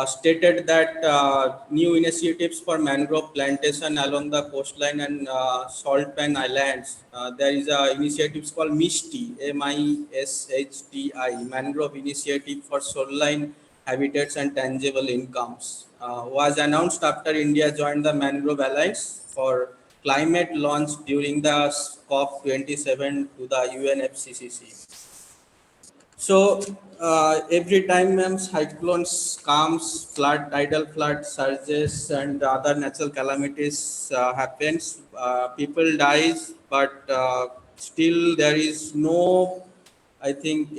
stated that new initiatives for mangrove plantation along the coastline and salt pan islands. There is a initiative called MISHTI, MISHTI, Mangrove Initiative for Shoreline Habitats and Tangible Incomes, was announced after India joined the Mangrove Alliance for Climate launch during the COP27 to the UNFCCC. So every time cyclones comes, tidal flood surges, and other natural calamities happens, people dies, but still there is no, I think,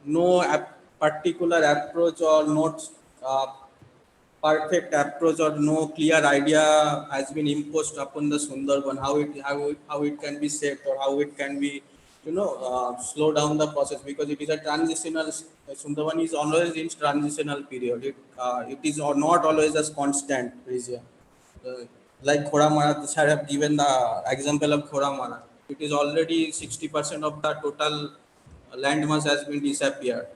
no particular approach or not perfect approach or no clear idea has been imposed upon the Sundarban, how it can be saved, or how it can be slow down the process, because it is a transitional. Sundarban is always in transitional period. It is not always a constant region. Like Khoramara, sir have given the example of Khoramara. It is already 60% of the total land mass has been disappeared.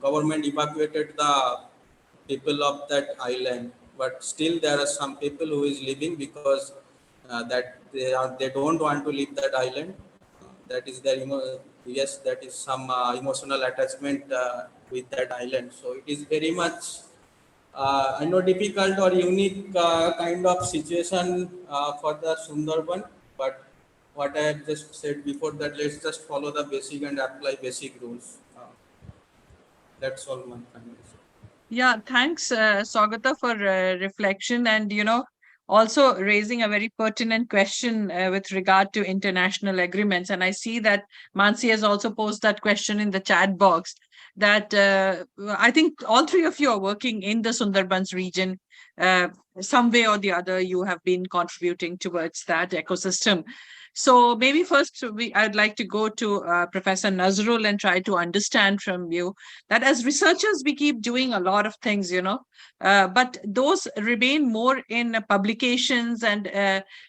Government evacuated the people of that island, but still there are some people who is living because that they don't want to leave that island. That is their yes, that is some emotional attachment with that island. So it is very much I know difficult or unique kind of situation for the Sundarban, but what I have just said before, that let's just follow the basic and apply basic rules. That's all my final. Yeah, thanks, Saugata, for reflection and, also raising a very pertinent question with regard to international agreements. And I see that Mansi has also posed that question in the chat box, that I think all three of you are working in the Sundarbans region. Some way or the other, you have been contributing towards that ecosystem. So maybe first I'd like to go to Professor Nazrul and try to understand from you that as researchers, we keep doing a lot of things, but those remain more in publications, and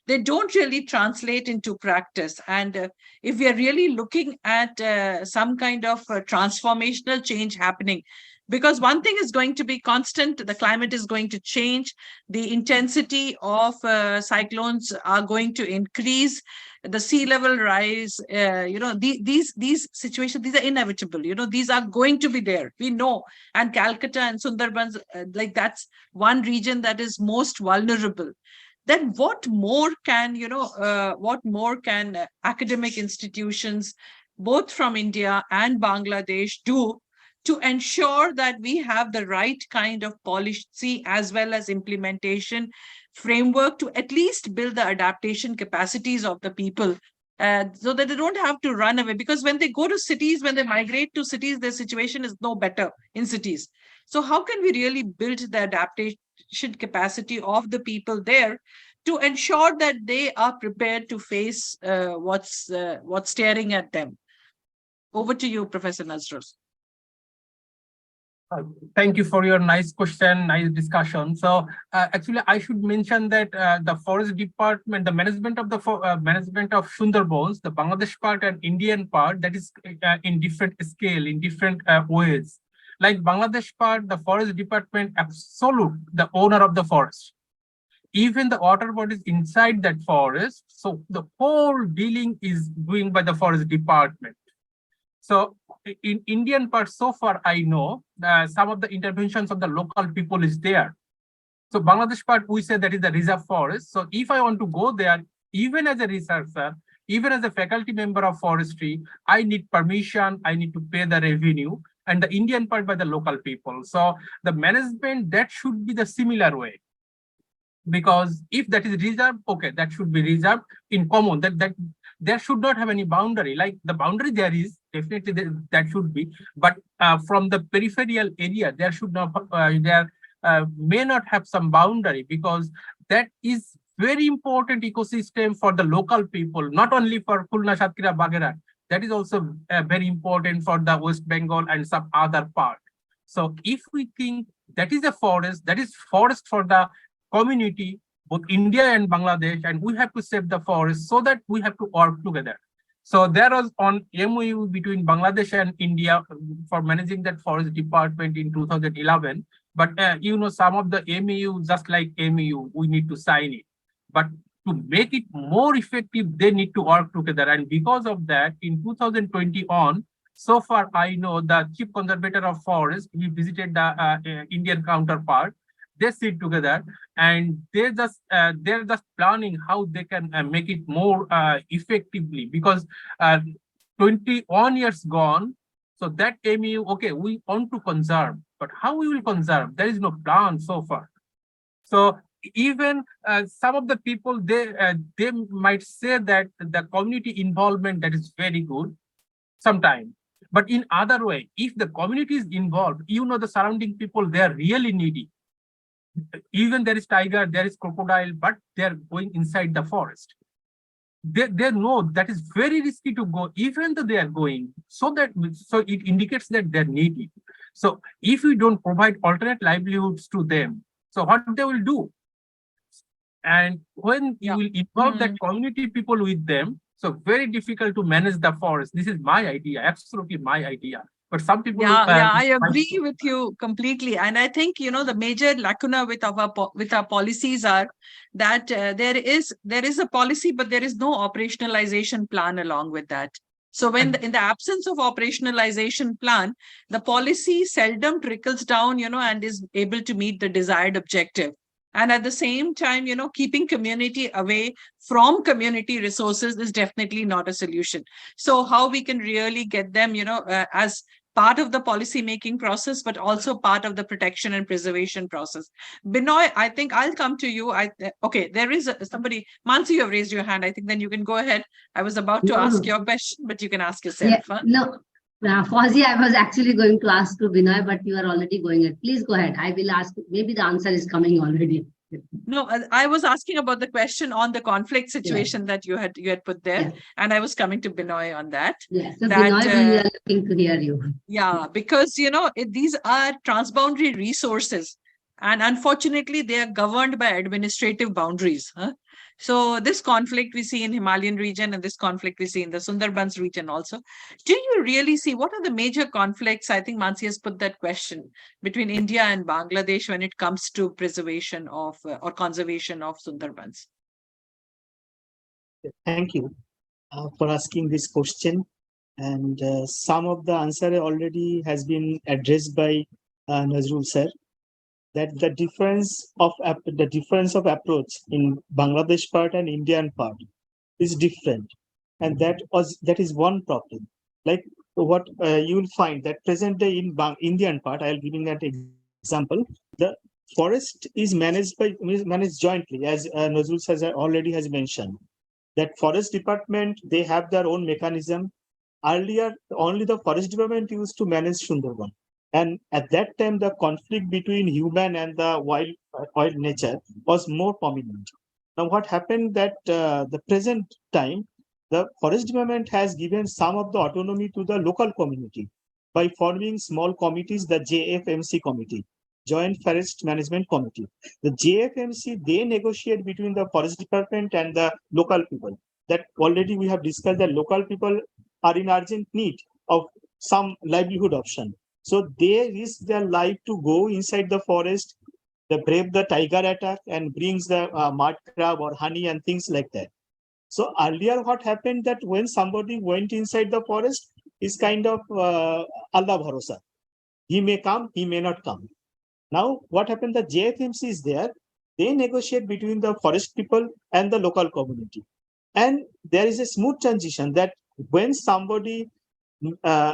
they don't really translate into practice. And if we are really looking at some kind of transformational change happening, because one thing is going to be constant, the climate is going to change, the intensity of cyclones are going to increase, the sea level rise, these situations, these are inevitable, these are going to be there, we know. And Calcutta and Sundarbans, like that's one region that is most vulnerable. Then what more can academic institutions both from India and Bangladesh do to ensure that we have the right kind of policy as well as implementation, framework to at least build the adaptation capacities of the people, so that they don't have to run away. Because when they go to cities, when they migrate to cities, their situation is no better in cities. So how can we really build the adaptation capacity of the people there to ensure that they are prepared to face what's staring at them? Over to you, Professor Nazrul. Thank you for your nice question, nice discussion. So actually, I should mention that the forest department, the management of the management of Sundarbans, the Bangladesh part and Indian part, that is in different scale, in different ways. Like Bangladesh part, the forest department absolute the owner of the forest. Even the water bodies inside that forest, so the whole dealing is doing by the forest department. So in Indian part, so far I know some of the interventions of the local people is there. So Bangladesh part, we say that is the reserve forest. So if I want to go there, even as a researcher, even as a faculty member of forestry, I need permission, I need to pay the revenue, and the Indian part by the local people. So the management, that should be the similar way. Because if that is reserved, okay, that should be reserved in common, that there should not have any boundary. Like the boundary there is, definitely that should be, but from the peripheral area, there should not, may not have some boundary, because that is very important ecosystem for the local people, not only for Khulna, Satkhira, Bagherat. That is also very important for the West Bengal and some other part. So if we think that is a forest, that is forest for the community, both India and Bangladesh, and we have to save the forest, so that we have to work together. So there was on MOU between Bangladesh and India for managing that forest department in 2011. But you know, some of the MOU, just like MOU, we need to sign it. But to make it more effective, they need to work together. And because of that, in 2020 on, so far I know the Chief Conservator of Forest, he visited the Indian counterpart. They sit together and they're just planning how they can make it more effectively, because 21 years gone. So that MU, okay, we want to conserve, but how we will conserve? There is no plan so far. So even some of the people, they might say that the community involvement, that is very good sometimes. But in other way, if the community is involved, you know, the surrounding people, they are really needy. Even there is tiger, there is crocodile, but they're going inside the forest. They know that is very risky to go, even though they are going. So it indicates that they're needy. So if we don't provide alternate livelihoods to them, so what they will do? And when you will involve that community people with them, so very difficult to manage the forest. This is my idea, absolutely my idea. But some people, I agree with you completely. And I think, you know, the major lacuna with our policies are that there is a policy, but there is no operationalization plan along with that. So when in the absence of operationalization plan, the policy seldom trickles down, you know, and is able to meet the desired objective. And at the same time, you know, keeping community away from community resources is definitely not a solution. So how we can really get them, you know, as part of the policy making process, but also part of the protection and preservation process. Binoy, I think I'll come to you. Okay, there is somebody. Mansi, you have raised your hand. I think then you can go ahead. I was about to ask your question, but you can ask yourself. Yeah, no, Fawzia, I was actually going to ask to Binoy, but you are already going it. Please go ahead. I will ask. Maybe the answer is coming already. No, I was asking about the question on the conflict situation that you had put there, and I was coming to Binoy on that. Yes, so Binoy, we are looking to hear you. Yeah, because you know these are transboundary resources, and unfortunately they are governed by administrative boundaries. So this conflict we see in Himalayan region, and this conflict we see in the Sundarbans region also. Do you really see what are the major conflicts? I think Mansi has put that question between India and Bangladesh when it comes to preservation of or conservation of Sundarbans. Thank you for asking this question. And some of the answer already has been addressed by Nazrul sir. That the difference of approach in Bangladesh part and Indian part is different, and that is one problem. Like what you will find that present day in Indian part, I'll give you that example. The forest is managed jointly, as Nazrul has already has mentioned. That forest department, they have their own mechanism. Earlier, only the forest department used to manage Sundarban. And at that time, the conflict between human and the wild nature was more prominent. Now, what happened that the present time, the forest department has given some of the autonomy to the local community by forming small committees, the JFMC committee, Joint Forest Management Committee. The JFMC, they negotiate between the forest department and the local people. That already we have discussed that local people are in urgent need of some livelihood option. So they risk their life to go inside the forest, they brave the tiger attack and brings the mud crab or honey and things like that. So earlier what happened that when somebody went inside the forest is kind of Allah bharosa. He may come, he may not come. Now what happened, the JFMC is there, they negotiate between the forest people and the local community. And there is a smooth transition that when somebody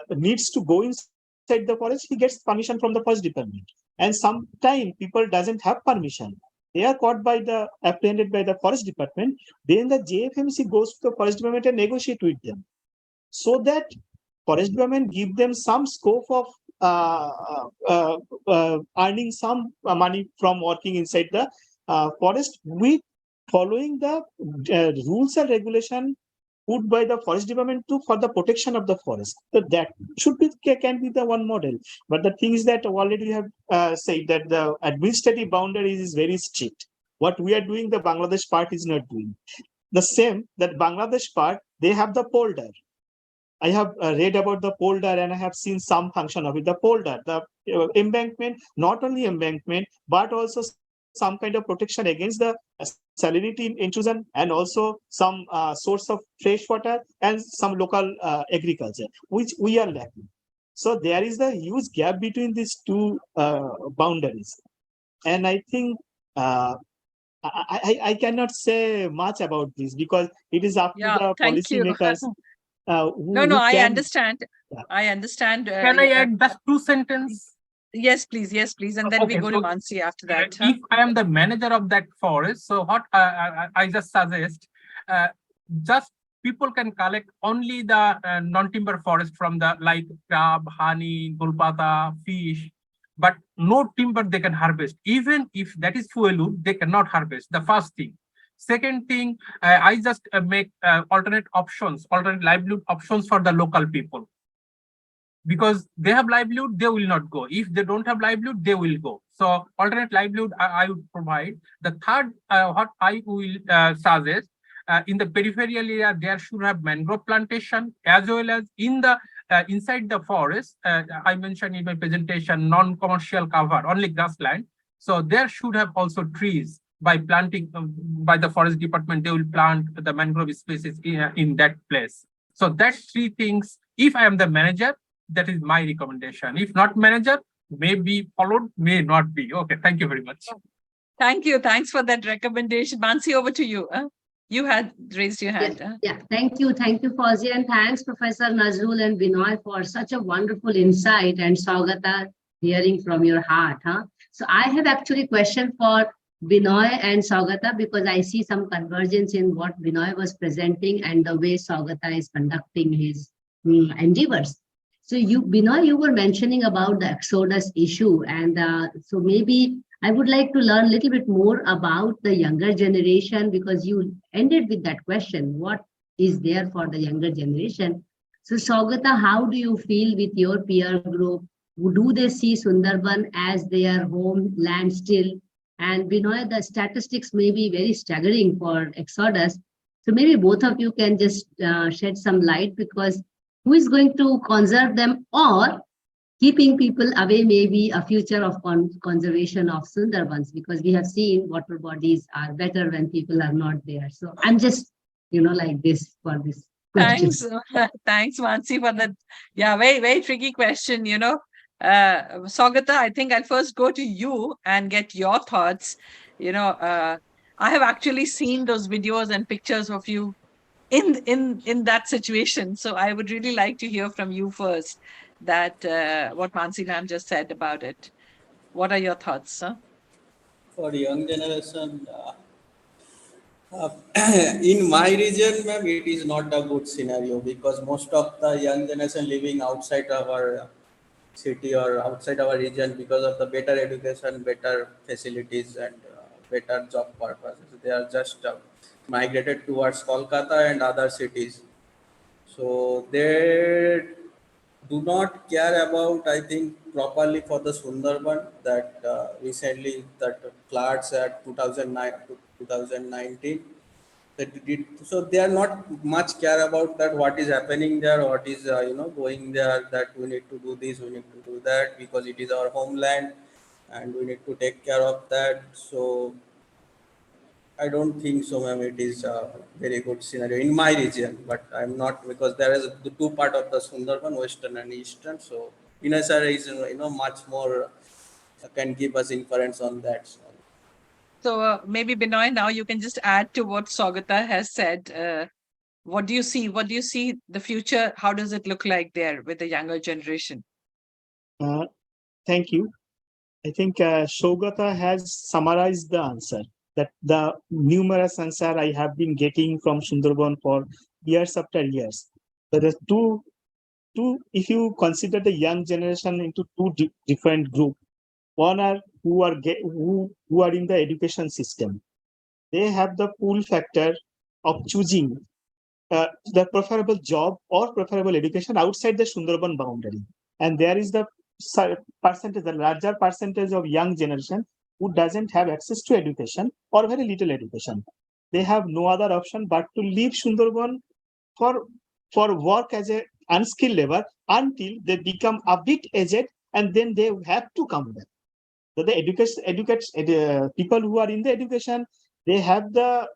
needs to go inside the forest, he gets permission from the forest department. And sometimes people doesn't have permission. They are caught by the apprehended by the forest department. Then the JFMC goes to the forest department and negotiate with them, so that forest department give them some scope of earning some money from working inside the forest with following the rules and regulation put by the forest department for the protection of the forest. So that should be can be the one model. But the thing is that already we have said that the administrative boundaries is very strict. What we are doing, the Bangladesh part is not doing. The same that Bangladesh part, they have the polder. I have read about the polder and I have seen some function of it. The polder, the embankment, not only embankment, but also some kind of protection against the salinity intrusion and also some source of fresh water and some local agriculture, which we are lacking. So there is a huge gap between these two boundaries. And I think I cannot say much about this because it is up to the thank you. policymakers. No, I understand. Yeah. I understand. Can I add just 2 sentences? Yes, please. And then we go to Mansi after that. If I am the manager of that forest, so what I just suggest, just people can collect only the non-timber forest from the like crab, honey, gulpata, fish, but no timber they can harvest. Even if that is fuel wood, they cannot harvest. The first thing. Second thing, I just make alternate livelihood options for the local people. Because they have livelihood, they will not go. If they don't have livelihood, they will go. So alternate livelihood I would provide. The third, what I will suggest, in the peripheral area, there should have mangrove plantation as well as in the inside the forest. I mentioned in my presentation, non-commercial cover, only grassland. So there should have also trees. By planting, by the forest department, they will plant the mangrove species in that place. So that's 3 things. If I am the manager, that is my recommendation. If not manager, may be followed, may not be. Okay, thank you very much. Thank you. Thanks for that recommendation. Mansi, over to you. You had raised your hand. Yeah, thank you, Fawzia, and thanks, Professor Nazrul and Binoy, for such a wonderful insight, and Sougata, hearing from your heart. So I have actually a question for Binoy and Sougata, because I see some convergence in what Binoy was presenting and the way Sougata is conducting his endeavors. So Binoy, you were mentioning about the exodus issue, and so maybe I would like to learn a little bit more about the younger generation, because you ended with that question, what is there for the younger generation? So Sougata, how do you feel with your peer group? Do they see Sundarban as their homeland still? And Binoy, the statistics may be very staggering for exodus. So maybe both of you can just shed some light, because who is going to conserve them, or keeping people away may be a future of conservation of Sundarbans, because we have seen water bodies are better when people are not there. So I'm just, like this for this question. Thanks, Mansi, for that. Yeah, very, very tricky question, Sougata, I think I'll first go to you and get your thoughts. I have actually seen those videos and pictures of you in that situation. So I would really like to hear from you first, that what Mansi ma'am just said about it. What are your thoughts, sir? For young generation, uh, in my region, ma'am, it is not a good scenario because most of the young generation living outside our city or outside our region because of the better education, better facilities, and better job purposes. They are just migrated towards Kolkata and other cities. So they do not care about, I think, properly for the Sundarban that recently that floods at 2009 to 2019. So they are not much care about that what is happening there, what is going there, that we need to do this, we need to do that because it is our homeland and we need to take care of that. So I don't think so, ma'am. It is a very good scenario in my region, but I'm not because there is the two part of the Sundarban, western and eastern. So Inasar is much more can give us inference on that. So maybe Binoy, now you can just add to what Sougata has said. What do you see? What do you see the future? How does it look like there with the younger generation? Thank you. I think Sougata has summarized the answer. That the numerous answer I have been getting from Sundarban for years after years. There are two. If you consider the young generation into two different groups, one are who are in the education system. They have the pull factor of choosing the preferable job or preferable education outside the Sundarban boundary, and there is the percentage, the larger percentage of young generation who doesn't have access to education or very little education. They have no other option but to leave Sundarban for work as a unskilled labor until they become a bit aged, and then they have to come back. So the people who are in the education, they have the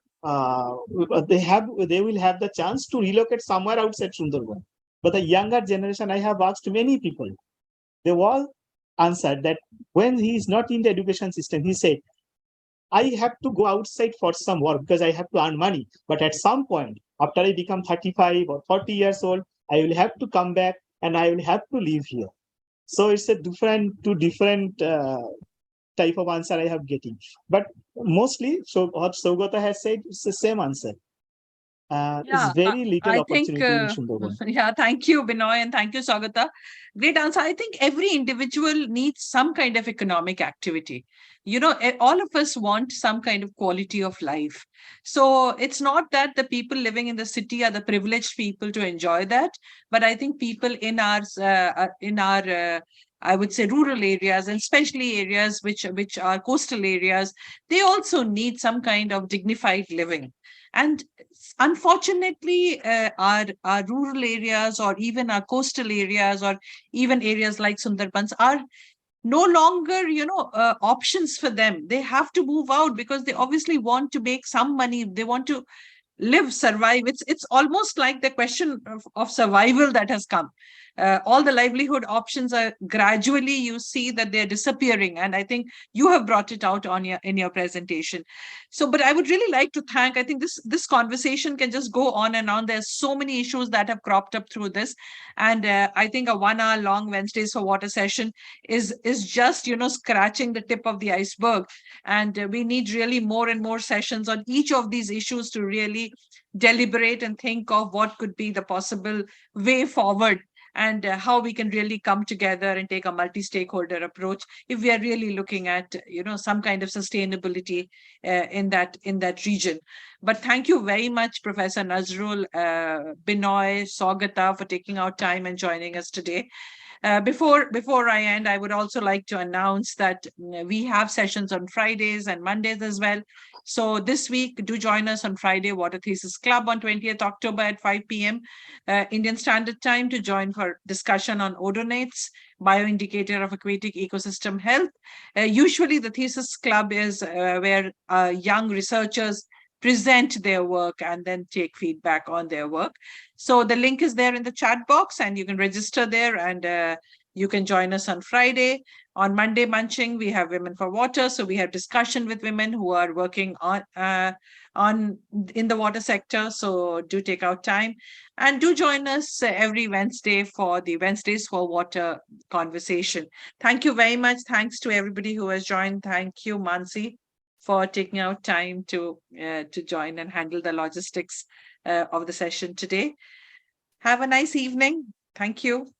they will have the chance to relocate somewhere outside Sundarban. But the younger generation, I have asked many people, they all answered that when he is not in the education system, he said, I have to go outside for some work because I have to earn money. But at some point, after I become 35 or 40 years old, I will have to come back and I will have to live here. So it's a two different type of answer I have getting. But mostly, so what Sougata has said, it's the same answer. It's very little I think, opportunity in Sundarban. yeah, thank you, Binoy, and thank you, Sougata. Great answer. I think every individual needs some kind of economic activity. All of us want some kind of quality of life. So it's not that the people living in the city are the privileged people to enjoy that, but I think people in our I would say rural areas, and especially areas which are coastal areas, they also need some kind of dignified living. And unfortunately, our rural areas or even our coastal areas or even areas like Sundarbans are no longer, options for them. They have to move out because they obviously want to make some money. They want to live, survive. It's almost like the question of survival that has come. All the livelihood options are gradually, you see that they're disappearing, and I think you have brought it out in your presentation. So, but I would really like to thank. I think this conversation can just go on and on. There's so many issues that have cropped up through this, and I think a 1 hour long Wednesdays for Water session is just scratching the tip of the iceberg, and we need really more and more sessions on each of these issues to really deliberate and think of what could be the possible way forward, and how we can really come together and take a multi-stakeholder approach if we are really looking at some kind of sustainability in that region. But thank you very much, Professor Nazrul, Binoy, Sougata, for taking out time and joining us today. Before I end, I would also like to announce that we have sessions on Fridays and Mondays as well. So this week, do join us on Friday, Water Thesis Club on 20th October at 5 p.m. Indian Standard Time to join for discussion on odonates, bioindicator of aquatic ecosystem health. Usually the Thesis Club is where young researchers present their work and then take feedback on their work. So the link is there in the chat box and you can register there, and you can join us on Friday. On Monday Munching, we have Women for Water. So we have discussion with women who are working in the water sector. So do take out time and do join us every Wednesday for the Wednesdays for Water conversation. Thank you very much. Thanks to everybody who has joined. Thank you, Mansi. for taking out time to join and handle the logistics of the session today. Have a nice evening. Thank you.